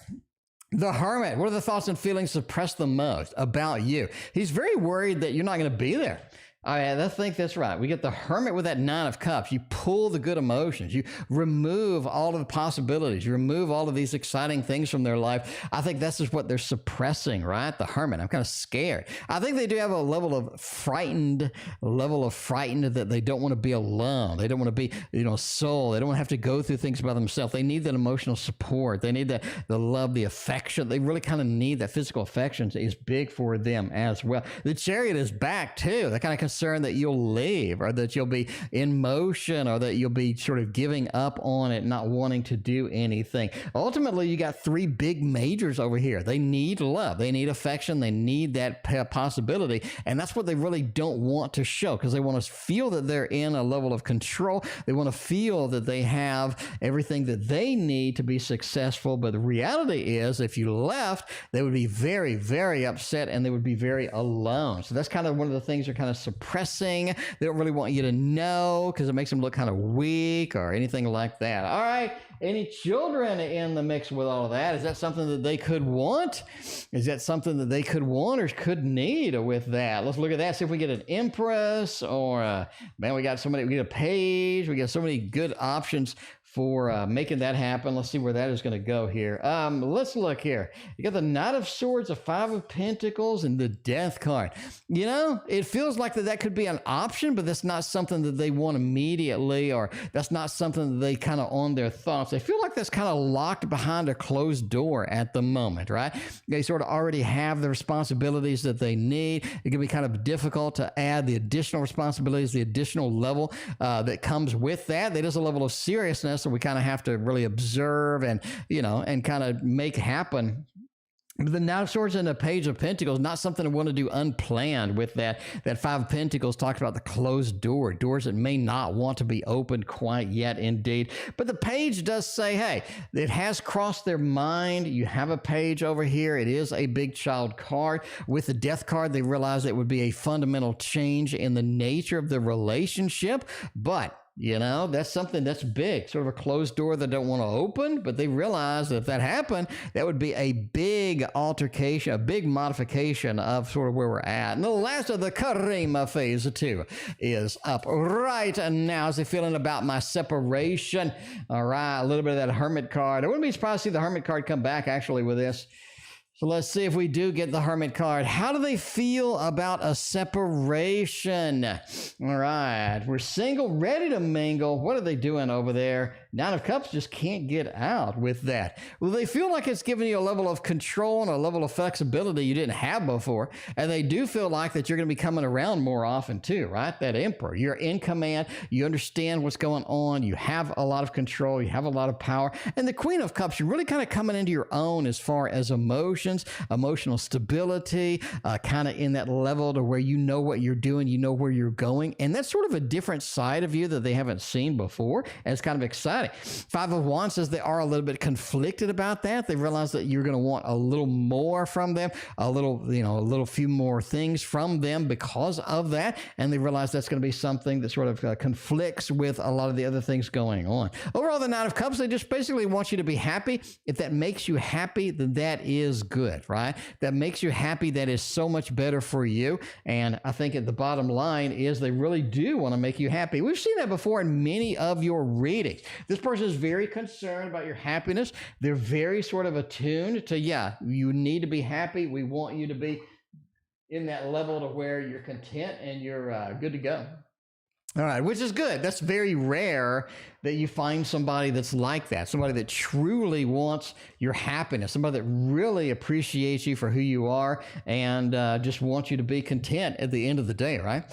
The Hermit, what are the thoughts and feelings suppressed the most about you? He's very worried that you're not going to be there. I think that's right. We get the Hermit with that Nine of Cups. You pull the good emotions. You remove all of the possibilities. You remove all of these exciting things from their life. I think this is what they're suppressing, right? The Hermit. I'm kind of scared. I think they do have a level of frightened that they don't want to be alone. They don't want to be, soul. They don't want to have to go through things by themselves. They need that emotional support. They need the love, the affection. They really kind of need that physical affection is big for them as well. The Chariot is back too. They're kind of concerned that you'll leave or that you'll be in motion or that you'll be sort of giving up on it, not wanting to do anything. Ultimately, you got three big majors over here. They need love. They need affection. They need that possibility. And that's what they really don't want to show because they want to feel that they're in a level of control. They want to feel that they have everything that they need to be successful. But the reality is if you left, they would be very, very upset and they would be very alone. So that's kind of one of the things they're kind of suppressing. They don't really want you to know because it makes them look kind of weak or anything like that. All right. Any children in the mix with all of that? Is that something that they could want? Is that something that they could want or could need with that? Let's look at that. See if we get an Empress or, man, we got a Page. We got so many good options for making that happen. Let's see where that is going to go here. Let's look here. You got the Knight of Swords, the Five of Pentacles, and the Death card. It feels like that could be an option, but that's not something that they want immediately, or that's not something that they kind of on their thoughts. They feel like that's kind of locked behind a closed door at the moment, right? They sort of already have the responsibilities that they need. It can be kind of difficult to add the additional responsibilities, the additional level that comes with that. There's a level of seriousness. So we kind of have to really observe and kind of make happen. The Knight of Swords and the Page of Pentacles, not something I want to do unplanned with that. That Five of Pentacles talks about the closed door, doors that may not want to be opened quite yet, indeed. But the Page does say, hey, it has crossed their mind. You have a Page over here. It is a big child card. With the Death card, they realize it would be a fundamental change in the nature of the relationship. But that's something that's big, sort of a closed door they don't want to open, but they realize that if that happened, that would be a big altercation, a big modification of sort of where we're at. And the last of the karima phase 2 is up right now. As they feeling about my separation? All right, a little bit of that Hermit card. I wouldn't be surprised to see the Hermit card come back actually with this. So let's see if we do get the Hermit card. How do they feel about a separation? All right, we're single, ready to mingle. What are they doing over there? Nine of Cups just can't get out with that. Well, they feel like it's giving you a level of control and a level of flexibility you didn't have before. And they do feel like that you're going to be coming around more often too, right? That Emperor, you're in command. You understand what's going on. You have a lot of control. You have a lot of power. And the Queen of Cups, you're really kind of coming into your own as far as emotions, emotional stability, kind of in that level to where you know what you're doing, you know where you're going. And that's sort of a different side of you that they haven't seen before. And it's kind of exciting. Five of Wands says they are a little bit conflicted about that. They realize that you're going to want a little more from them, a little few more things from them because of that. And they realize that's going to be something that sort of conflicts with a lot of the other things going on. Overall, the Nine of Cups, they just basically want you to be happy. If that makes you happy, then that is good, right? That makes you happy. That is so much better for you. And I think at the bottom line is they really do want to make you happy. We've seen that before in many of your readings. This person is very concerned about your happiness. They're very sort of attuned to, you need to be happy. We want you to be in that level to where you're content and you're good to go. All right, which is good. That's very rare that you find somebody that's like that, somebody that truly wants your happiness, somebody that really appreciates you for who you are and just wants you to be content at the end of the day, right?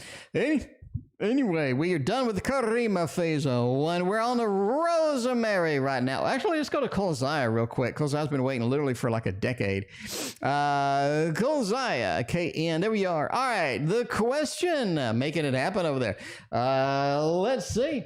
Anyway, we are done with the Karima phase 1. We're on the Rosemary right now. Actually, let's go to Kolzaya real quick. Kolzaya's been waiting literally for like a decade. Kolzaya, KN, there we are. All right, the question, making it happen over there. Let's see.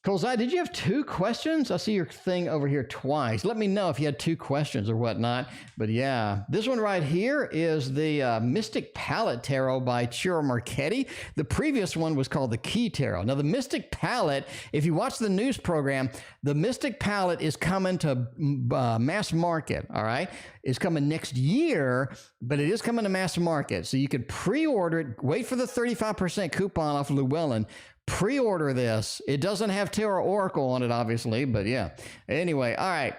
Colzai, did you have 2 questions? I see your thing over here twice. Let me know if you had 2 questions or whatnot. But yeah, this one right here is the Mystic Palette Tarot by Ciro Marchetti. The previous one was called the Key Tarot. Now, the Mystic Palette, if you watch the news program, the Mystic Palette is coming to mass market, all right? It's coming next year, but it is coming to mass market. So you could pre-order it, wait for the 35% coupon off Llewellyn, pre-order this. It doesn't have TarotOracle on it, obviously, but yeah. Anyway, all right.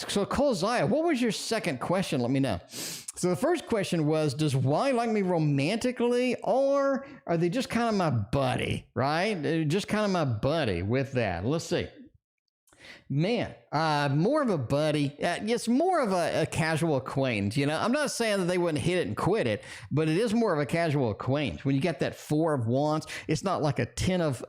So Colzai, what was your second question? Let me know. So the first question was, does Y like me romantically, or are they just kind of my buddy, right? They're just kind of my buddy with that. Let's see. Man, more of a buddy. It's more of a casual acquaintance. You know, I'm not saying that they wouldn't hit it and quit it, but it is more of a casual acquaintance. When you get that 4 of Wands, it's not like a 10 of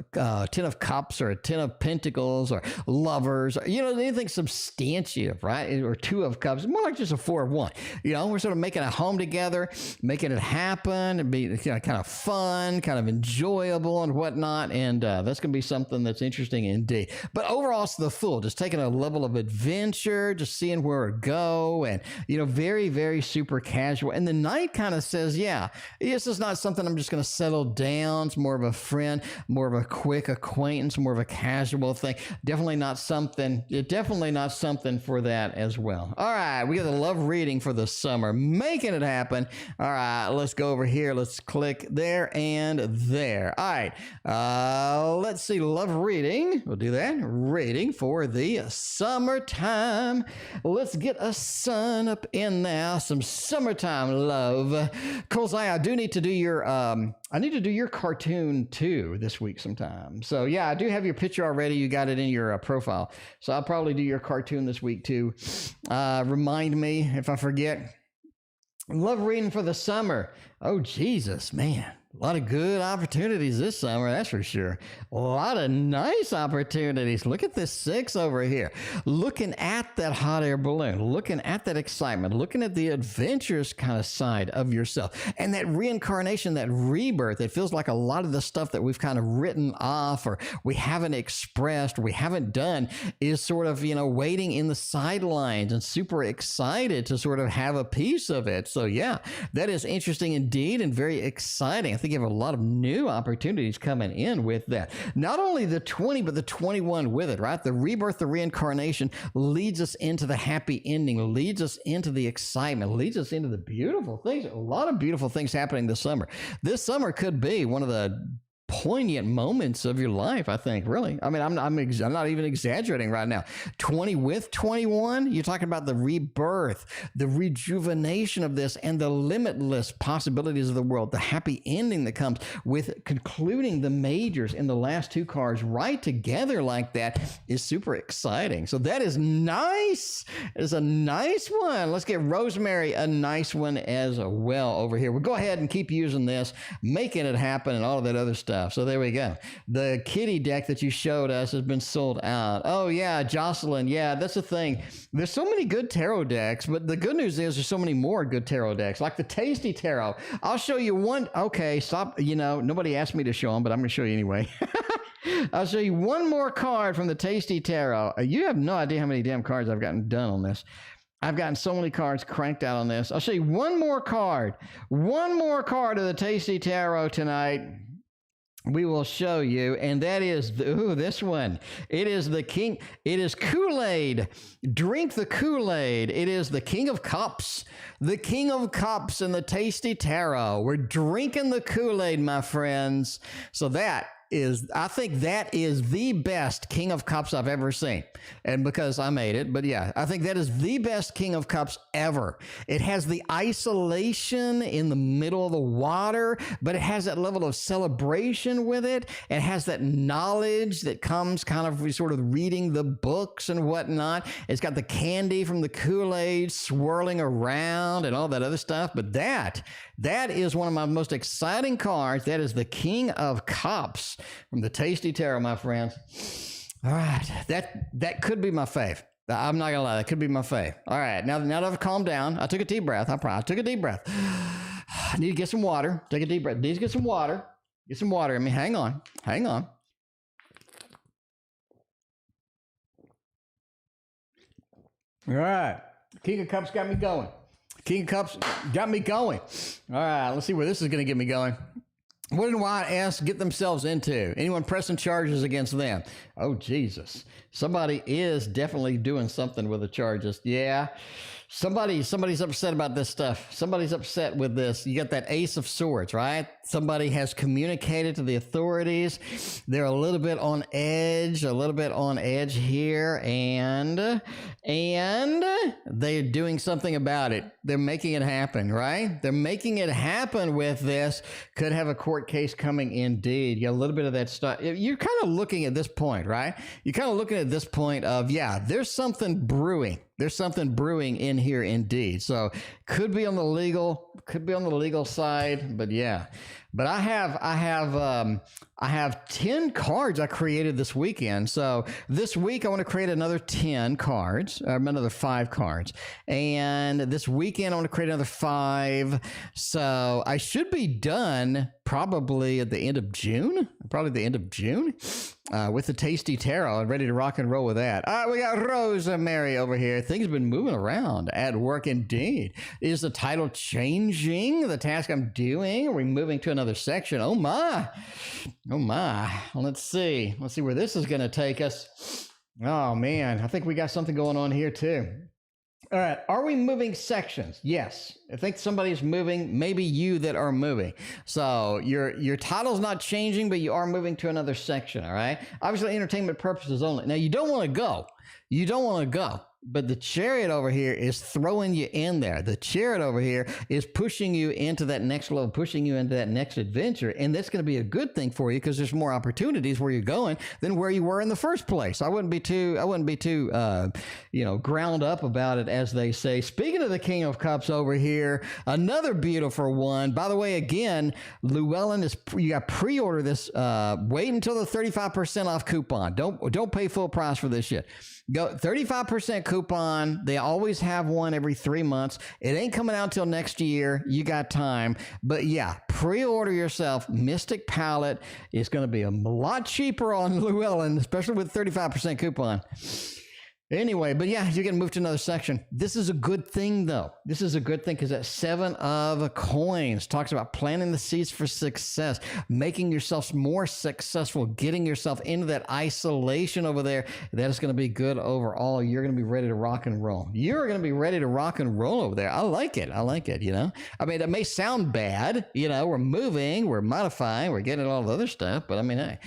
Cups or a 10 of Pentacles or Lovers, or, you know, anything substantive, right? Or 2 of Cups. It's more like just a 4 of 1. You know, we're sort of making a home together, making it happen, and be, you know, kind of fun, kind of enjoyable and whatnot. And that's going to be something that's interesting indeed. But overall, it's the Fool. Just taking a level of adventure, just seeing where it go, and, you know, very, very super casual. And the Knight kind of says, yeah, this is not something I'm just going to settle down. It's more of a friend, more of a quick acquaintance, more of a casual thing. Definitely not something for that as well. All right, we got the love reading for the summer, making it happen. All right, let's go over here. Let's click there and there. All right, let's see, love reading. We'll do that. Reading for the summertime. Let's get a sun up in there. Some summertime love. Colzai, I do need to do your I need to do your cartoon too this week sometime. So yeah, I do have your picture already. You got it in your profile. So I'll probably do your cartoon this week too. Remind me if I forget. Love reading for the summer. Oh, Jesus, man. A lot of good opportunities this summer, that's for sure. A lot of nice opportunities. Look at this 6 over here. Looking at that hot air balloon, looking at that excitement, looking at the adventurous kind of side of yourself. And that reincarnation, that rebirth, it feels like a lot of the stuff that we've kind of written off or we haven't expressed, we haven't done is sort of, you know, waiting in the sidelines and super excited to sort of have a piece of it. So yeah, that is interesting indeed and very exciting. I think you have a lot of new opportunities coming in with that. Not only the 20, but the 21 with it, right? The rebirth, the reincarnation leads us into the happy ending, leads us into the excitement, leads us into the beautiful things. A lot of beautiful things happening this summer. This summer could be one of the poignant moments of your life, I think, really. I mean, I'm not even exaggerating right now. 20 with 21, you're talking about the rebirth, the rejuvenation of this, and the limitless possibilities of the world, the happy ending that comes with concluding the majors in the last 2 cards right together like that is super exciting. So that is nice. It's a nice one. Let's get Rosemary a nice one as well over here. We'll go ahead and keep using this, making it happen, and all of that other stuff. So there we go. The kitty deck that you showed us has been sold out. Oh yeah, Jocelyn. Yeah, that's the thing. There's so many good tarot decks, but the good news is there's so many more good tarot decks, like the Tasty Tarot. I'll show you one. Okay, stop. You know, nobody asked me to show them, but I'm going to show you anyway. I'll show you one more card from the Tasty Tarot. You have no idea how many damn cards I've gotten done on this. I've gotten so many cards cranked out on this. I'll show you one more card. One more card of the Tasty Tarot tonight. We will show you, and that is, this one. It is the King, it is Kool-Aid. Drink the Kool-Aid. It is the King of Cups. The King of Cups in the Tasty Tarot. We're drinking the Kool-Aid, my friends. So that is, I think that is the best King of Cups I've ever seen. And because I made it, but yeah, I think that is the best King of Cups ever. It has the isolation in the middle of the water, but it has that level of celebration with it. It has that knowledge that comes kind of sort of reading the books and whatnot. It's got the candy from the Kool-Aid swirling around and all that other stuff. But that is one of my most exciting cards. That is the King of Cups from the Tasty Tarot, my friends. All right, that could be my fave. I'm not gonna lie, that could be my fave. All right, now that I've calmed down, I took a deep breath. I took a deep breath. I need to get some water. Take a deep breath. Need to get some water. Get some water. I mean, hang on. All right. King of Cups got me going. King of Cups got me going. All right, let's see where this is going to get me going. What did YS get themselves into? Anyone pressing charges against them? Oh, Jesus. Somebody is definitely doing something with the charges. Yeah. Somebody's upset about this stuff. Somebody's upset with this. You got that Ace of Swords, right? Somebody has communicated to the authorities. They're a little bit on edge here, and they're doing something about it. They're making it happen, right? They're making it happen with this. Could have a court case coming indeed. You got a little bit of that stuff. You're kind of looking at this point, right? You're kind of looking at this point of, yeah, there's something brewing. There's something brewing in here indeed. So could be on the legal side, but yeah. But I have 10 cards I created this weekend. So this week I want to create another 10 cards, another 5 cards. And this weekend I want to create another 5. So I should be done probably at the end of June, with the Tasty Tarot and ready to rock and roll with that. All right, we got Rosemary over here. Things have been moving around at work indeed. Is the title changing? The task I'm doing? Are we moving to another section? Oh my. Let's see where this is going to take us. Oh man, I think we got something going on here too. All right, are we moving sections? Yes. I think somebody's moving, maybe you that are moving. So your title's not changing, but you are moving to another section, all right? Obviously, entertainment purposes only. Now, you don't want to go. But the Chariot over here is throwing you in there. The Chariot over here is pushing you into that next level, pushing you into that next adventure. And that's going to be a good thing for you because there's more opportunities where you're going than where you were in the first place. I wouldn't be too ground up about it, as they say. Speaking of the King of Cups over here, another beautiful one. By the way, again, Llewellyn you got pre-order this. Wait until the 35% off coupon. Don't pay full price for this shit. Go 35% coupon. They always have one every 3 months. It ain't coming out till next year. You got time. But yeah, pre-order yourself. Mystic Palette is going to be a lot cheaper on Llewellyn, especially with 35% coupon. Anyway, but yeah, you're going to move to another section. This is a good thing, though. This is a good thing because that 7 of Coins talks about planting the seeds for success, making yourself more successful, getting yourself into that isolation over there. That is going to be good overall. You're going to be ready to rock and roll. You're going to be ready to rock and roll over there. I like it, you know? I mean, it may sound bad, you know, we're moving, we're modifying, we're getting all the other stuff, but I mean, hey,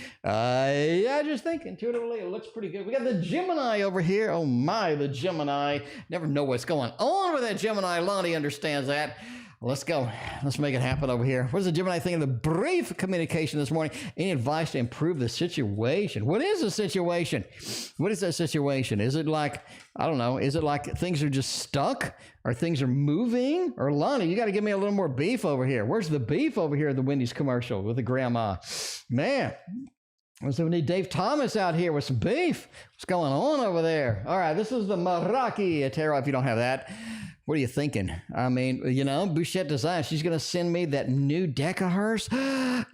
yeah, just think intuitively, it looks pretty good. We got the Gemini over here. Oh my, the Gemini. Never know what's going on with that Gemini. Lani understands that. Let's go. Let's make it happen over here. What does the Gemini think of the brief communication this morning? Any advice to improve the situation? What is the situation? What is that situation? Is it like, I don't know, is it like things are just stuck or things are moving? Or Lani, you got to give me a little more beef over here. Where's the beef over here at the Wendy's commercial with the grandma? Man. So we need Dave Thomas out here with some beef. What's going on over there? All right, this is the Misrak Tarot. If you don't have that, what are you thinking? I mean, you know, Bouchette Design, she's going to send me that new deck of hers. I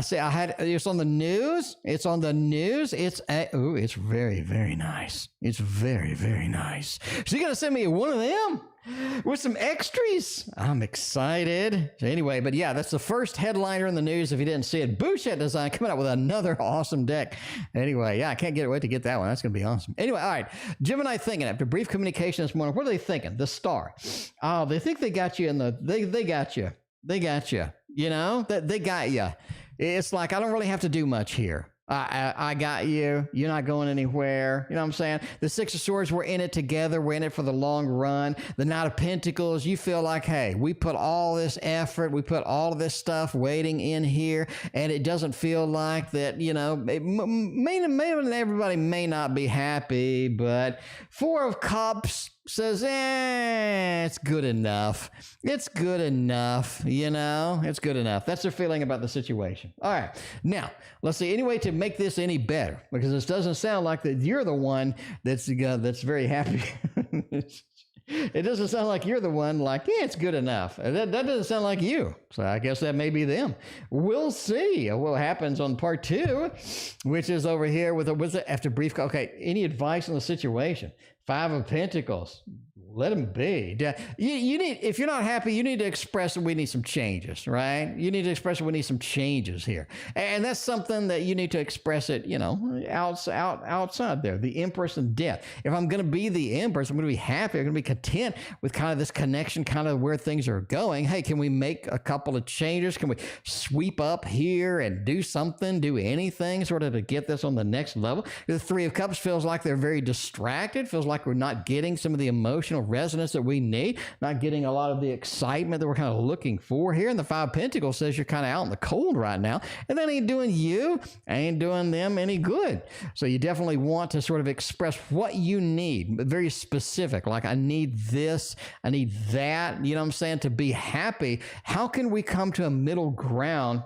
say it's on the news. It's on the news. It's very, very nice. It's very, very nice. She's going to send me one of them with some extras. I'm excited. So anyway, but yeah, that's the first headliner in the news. If you didn't see it, Bouchette Design coming out with another awesome deck. Anyway, yeah, I can't wait to get that one. That's going to be awesome. Anyway, all right. Gemini thinking after brief communication this morning. What are they thinking? The Star. Oh, they think they got you in the, they got you. They got you. You know, they got you. It's like, I don't really have to do much here. I got you. You're not going anywhere. You know what I'm saying? The Six of Swords, we're in it together. We're in it for the long run. The Knight of Pentacles, you feel like, hey, we put all this effort, we put all of this stuff waiting in here, and it doesn't feel like that, you know, everybody may not be happy, but Four of Cups says, it's good enough. It's good enough, you know? It's good enough. That's their feeling about the situation. All right. Now, let's see any way to make this any better, because this doesn't sound like that you're the one that's very happy. It doesn't sound like you're the one like, yeah, it's good enough. That doesn't sound like you. So I guess that may be them. We'll see what happens on part 2, which is over here with after brief. Okay, any advice on the situation? 5 of Pentacles. Let them be. You need, if you're not happy, you need to express that we need some changes, right? You need to express that we need some changes here. And that's something that you need to express it, outside there. The Empress and Death. If I'm going to be the Empress, I'm going to be happy. I'm going to be content with kind of this connection, kind of where things are going. Hey, can we make a couple of changes? Can we sweep up here and do something, do anything sort of to get this on the next level? The 3 of Cups feels like they're very distracted. Feels like we're not getting some of the emotional resonance that we need, not getting a lot of the excitement that we're kind of looking for here. And the 5 of Pentacles says you're kind of out in the cold right now, and that ain't doing you, ain't doing them any good. So you definitely want to sort of express what you need, but very specific, like I need this, I need that, you know what I'm saying, to be happy. How can we come to a middle ground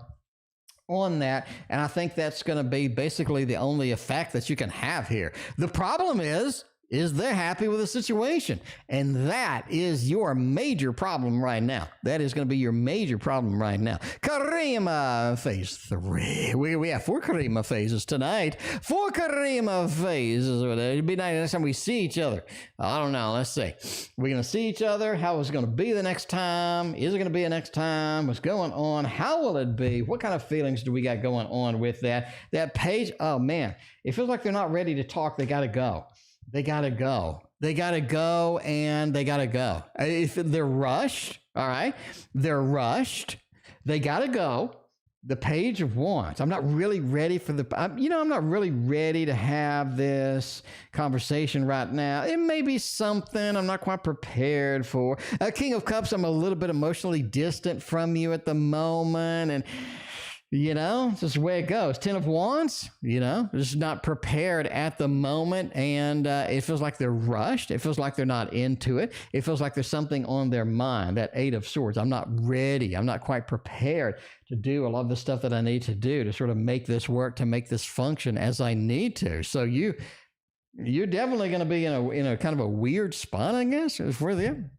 on that? And I think that's going to be basically the only effect that you can have here. The problem is they're happy with the situation. And that is your major problem right now. That is going to be your major problem right now. Karima, phase 3. We have 4 Karima phases tonight. 4 Karima phases. It'd be nice next time we see each other. I don't know. Let's see. We're going to see each other. How is it going to be the next time? Is it going to be the next time? What's going on? How will it be? What kind of feelings do we got going on with that? That page, oh man, it feels like they're not ready to talk. They got to go. They got to go. They got to go, and they got to go. If they're rushed, all right, they're rushed. They got to go. The Page of Wands. I'm not really ready for I'm not really ready to have this conversation right now. It may be something I'm not quite prepared for. King of Cups, I'm a little bit emotionally distant from you at the moment, and it's just the way it goes. 10 of Wands, just not prepared at the moment. And it feels like they're rushed. It feels like they're not into it. It feels like there's something on their mind. That 8 of Swords. I'm not ready. I'm not quite prepared to do a lot of the stuff that I need to do to sort of make this work, to make this function as I need to. So you're definitely going to be in a kind of a weird spot, I guess, is where they're.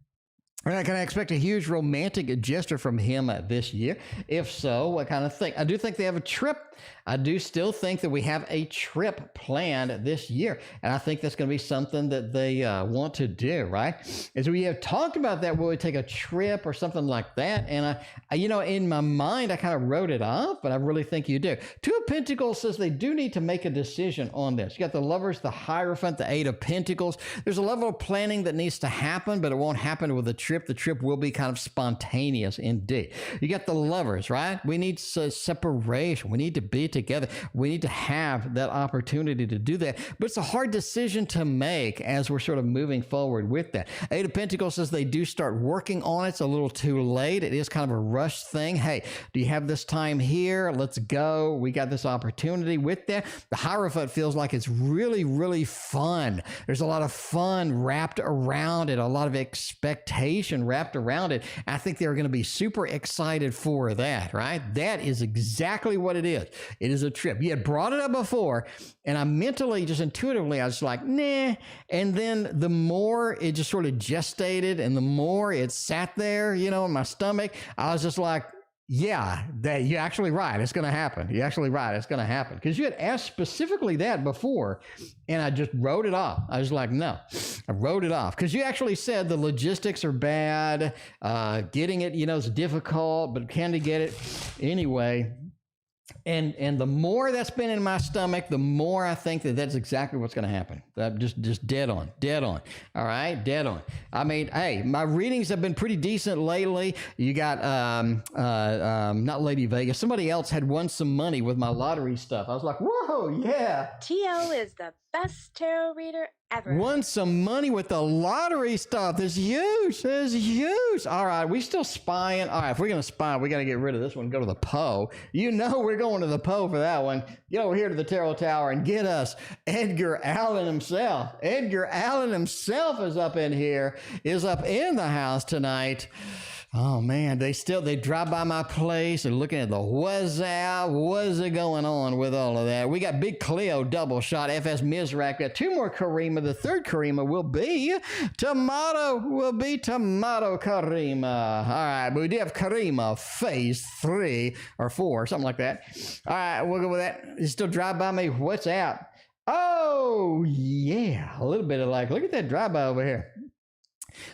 Can I expect a huge romantic gesture from him this year? If so, what kind of thing? I do think they have a trip. I do still think that we have a trip planned this year. And I think that's going to be something that they want to do, right? As we have talked about that, will we take a trip or something like that? And in my mind, I kind of wrote it off, but I really think you do. 2 of Pentacles says they do need to make a decision on this. You got the Lovers, the Hierophant, the 8 of Pentacles. There's a level of planning that needs to happen, but it won't happen with a trip. The trip will be kind of spontaneous indeed. You got the Lovers, right? We need separation. We need to be together. We need to have that opportunity to do that. But it's a hard decision to make as we're sort of moving forward with that. 8 of Pentacles says they do start working on it. It's a little too late. It is kind of a rush thing. Hey, do you have this time here? Let's go. We got this opportunity with that. The Hierophant feels like it's really, really fun. There's a lot of fun wrapped around it, a lot of expectation wrapped around it. I think they're going to be super excited for that, right? That is exactly what it is. It is a trip. You had brought it up before, and I mentally, just intuitively, I was like, nah. And then the more it just sort of gestated and the more it sat there, in my stomach, I was just like, yeah, that you're actually right. It's going to happen. You're actually right. It's going to happen. Because you had asked specifically that before, and I just wrote it off. I was like, no, I wrote it off. Because you actually said the logistics are bad. Getting it, is difficult, but can they get it anyway? And the more that's been in my stomach, the more I think that that's exactly what's going to happen. Just dead on. All right, dead on. I mean, hey, my readings have been pretty decent lately. You got not Lady Vegas. Somebody else had won some money with my lottery stuff. I was like, whoa, yeah. TL is the best tarot reader ever. Won some money with the lottery stuff. That's huge. That's huge. All right, we still spying. All right, if we're going to spy, we got to get rid of this one and go to the Poe. We're going to the Poe for that one. Get over here to the Tarot Tower and get us Edgar Allan himself. Edgar Allan himself is up in here, is up in the house tonight. Oh man, they drive by my place. They're looking at the what's it going on with all of that. We got Big Cleo double shot, FS Misrak. Got 2 more karima. The third karima will be tomato karima. All right, but we do have karima phase 3 or 4, something like that. All right, we'll go with that. You still drive by me. What's out? Oh yeah, a little bit of like, look at that drive by over here.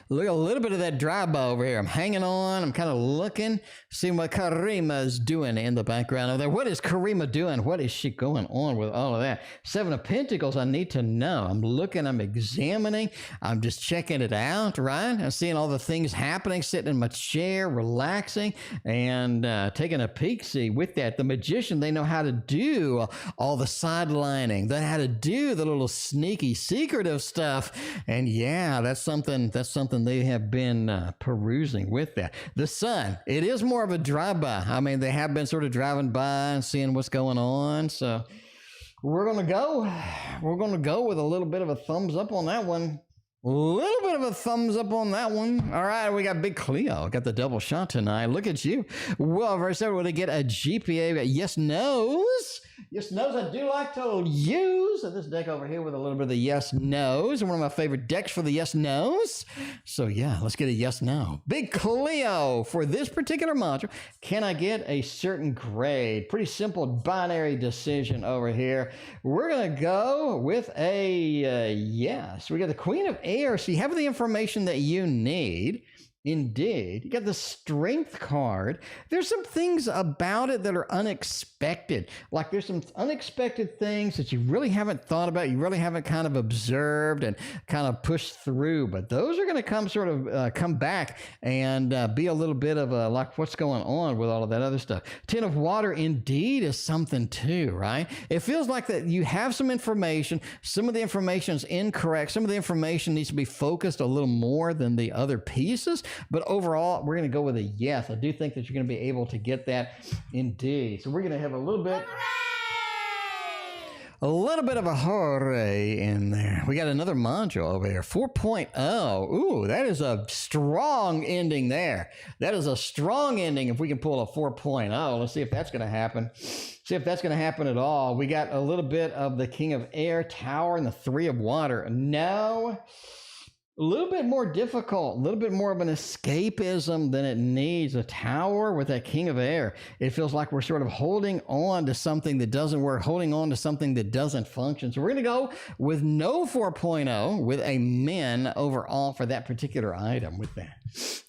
Look, a little bit of that drive-by over here. I'm hanging on. I'm kind of looking, seeing what Karima is doing in the background over there. What is Karima doing? What is she going on with all of that? 7 of Pentacles, I need to know. I'm looking, I'm examining. I'm just checking it out, right? I'm seeing all the things happening, sitting in my chair, relaxing, and taking a peek-see with that. The Magician, they know how to do all the sidelining. They know how to do the little sneaky, secretive stuff. And yeah, that's something they have been perusing with that. The Sun, it is more of a drive-by. I mean, they have been sort of driving by and seeing what's going on. So we're going to go with a little bit of a thumbs up on that one. A little bit of a thumbs up on that one. All right, we got Big Cleo. Got the double shot tonight. Look at you. Well, first we're going to get a GPA. We got yes, no's. Yes, no's I do like to use. So this deck over here with a little bit of the yes, no's. And one of my favorite decks for the yes, no's. So yeah, let's get a yes, no. Big Cleo, for this particular module, can I get a certain grade? Pretty simple binary decision over here. We're going to go with a yes. We got the Queen of Air. So you have the information that you need. Indeed. You got the Strength card. There's some things about it that are unexpected. Like there's some unexpected things that you really haven't thought about. You really haven't kind of observed and kind of pushed through. But those are going to come back and be a little bit of a, like what's going on with all of that other stuff. 10 of Water indeed is something too, right? It feels like that you have some information. Some of the information is incorrect. Some of the information needs to be focused a little more than the other pieces. But overall, we're going to go with a yes. I do think that you're going to be able to get that indeed. So we're going to have a little bit of a hooray in there. We got another module over here, 4.0. Ooh, that is a strong ending there. That is a strong ending if we can pull a 4.0. Let's see if that's going to happen. See if that's going to happen at all. We got a little bit of the King of Air, Tower, and the 3 of Water. No. A little bit more difficult, a little bit more of an escapism than it needs. A Tower with that King of Air. It feels like we're sort of holding on to something that doesn't work, holding on to something that doesn't function. So we're going to go with no 4.0 with a min overall for that particular item with that.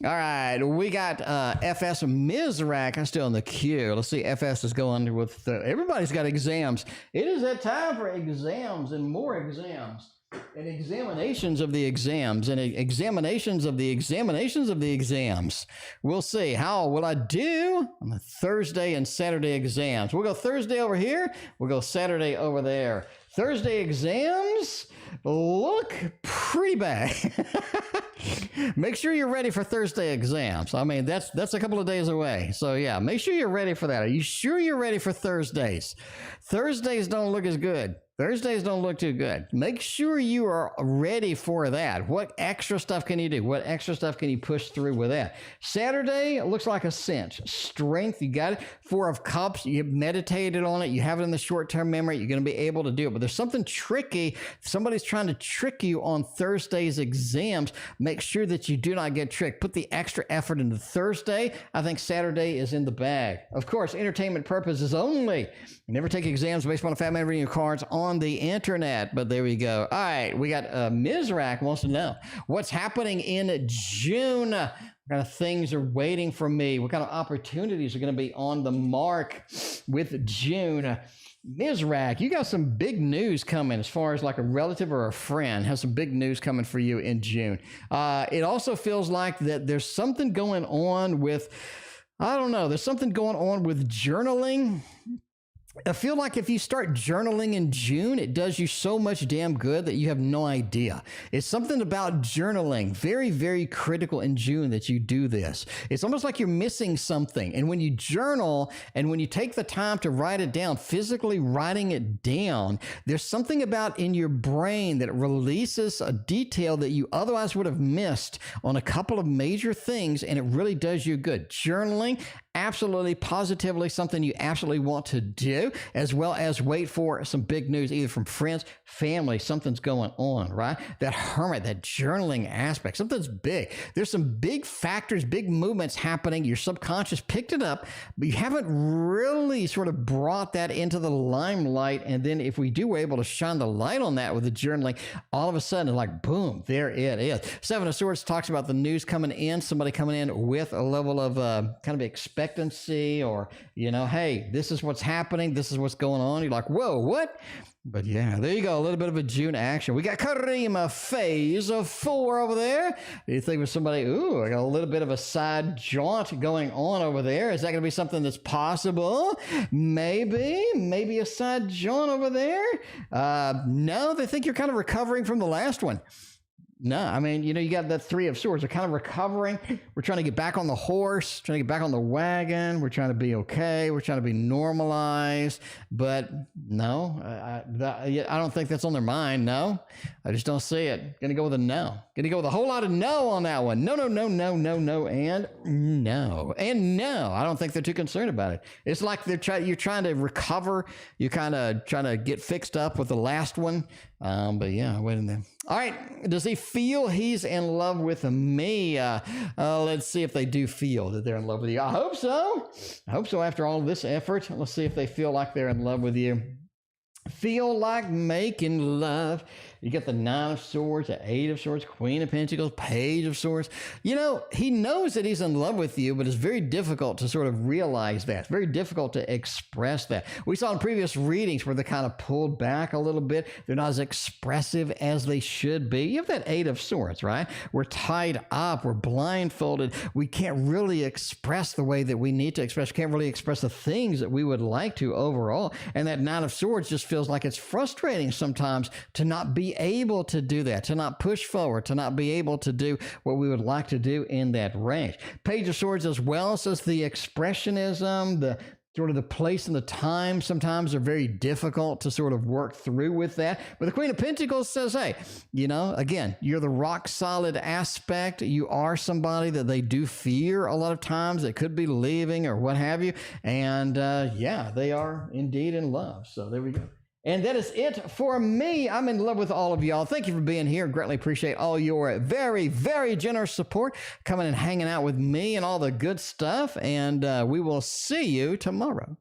All right, we got FS Misrak. I'm still in the queue. Let's see, FS is going with, everybody's got exams. It is that time for exams and more exams. And examinations of the exams and examinations of the examinations of the exams. We'll see. How will I do on the Thursday and Saturday exams? We'll go Thursday over here. We'll go Saturday over there. Thursday exams look pretty bad. Make sure you're ready for Thursday exams. I mean, that's a couple of days away. So yeah, make sure you're ready for that. Are you sure you're ready for Thursdays? Thursdays don't look as good. Thursdays don't look too good. Make sure you are ready for that. What extra stuff can you do? What extra stuff can you push through with that? Saturday, it looks like a cinch. Strength, you got it. 4 of Cups, you meditated on it. You have it in the short-term memory. You're going to be able to do it. But there's something tricky. Somebody's trying to trick you on Thursday's exams. Make sure that you do not get tricked. Put the extra effort into Thursday. I think Saturday is in the bag. Of course, entertainment purposes only. Never take exams based on a fat man reading your cards on the internet, but there we go. All right, we got Misrak wants to know what's happening in June. What kind of things are waiting for me? What kind of opportunities are going to be on the mark with June? Misrak, you got some big news coming as far as like a relative or a friend has some big news coming for you in June. It also feels like that there's something going on with, I don't know, there's something going on with journaling. I feel like if you start journaling in June, it does you so much damn good that you have no idea. It's something about journaling, very, very critical in June that you do this. It's almost like you're missing something. And when you journal and when you take the time to write it down, physically writing it down, there's something about in your brain that releases a detail that you otherwise would have missed on a couple of major things, and it really does you good. Journaling, absolutely, positively something you absolutely want to do, as well as wait for some big news, either from friends, family, something's going on, right? That hermit, that journaling aspect, something's big. There's some big factors, big movements happening. Your subconscious picked it up, but you haven't really sort of brought that into the limelight. And then if we do, we're able to shine the light on that with the journaling, all of a sudden it's like, boom, there it is. Seven of Swords talks about the news coming in, somebody coming in with a level of kind of expectancy, or, you know, hey, this is what's happening, this is what's going on. You're like, whoa, what? But yeah, there you go, a little bit of a June action. We got Karima phase of 4 over there. Do you think of somebody, ooh, I got a little bit of a side jaunt going on over there. Is that going to be something that's possible? Maybe a side jaunt over there. No, they think you're kind of recovering from the last one. No, I mean, you know, you got the 3 of Swords. We're kind of recovering. We're trying to get back on the horse, trying to get back on the wagon. We're trying to be okay. We're trying to be normalized. But no, I don't think that's on their mind. No, I just don't see it. Going to go with a no. Going to go with a whole lot of no on that one. No, and no. And no. I don't think they're too concerned about it. It's like you're trying to recover. You're kind of trying to get fixed up with the last one. But yeah, wait a minute. All right. Does he feel he's in love with me? Let's see if they do feel that they're in love with you. I hope so. I hope so after all of this effort. Let's see if they feel like they're in love with you. Feel like making love. You get the 9 of Swords, the 8 of Swords, Queen of Pentacles, Page of Swords. You know, he knows that he's in love with you, but it's very difficult to sort of realize that. It's very difficult to express that. We saw in previous readings where they kind of pulled back a little bit. They're not as expressive as they should be. You have that 8 of Swords, right? We're tied up. We're blindfolded. We can't really express the way that we need to express. We can't really express the things that we would like to overall. And that 9 of Swords just feels like it's frustrating sometimes to not be able to do that, to not push forward, to not be able to do what we would like to do in that range. Page of Swords as well says the expressionism, the sort of the place and the time sometimes are very difficult to sort of work through with that. But the Queen of Pentacles says, hey, you know, again, you're the rock solid aspect. You are somebody that they do fear a lot of times. They could be leaving or what have you. And yeah, they are indeed in love. So there we go. And that is it for me. I'm in love with all of y'all. Thank you for being here. Greatly appreciate all your very, very generous support, coming and hanging out with me and all the good stuff. And we will see you tomorrow.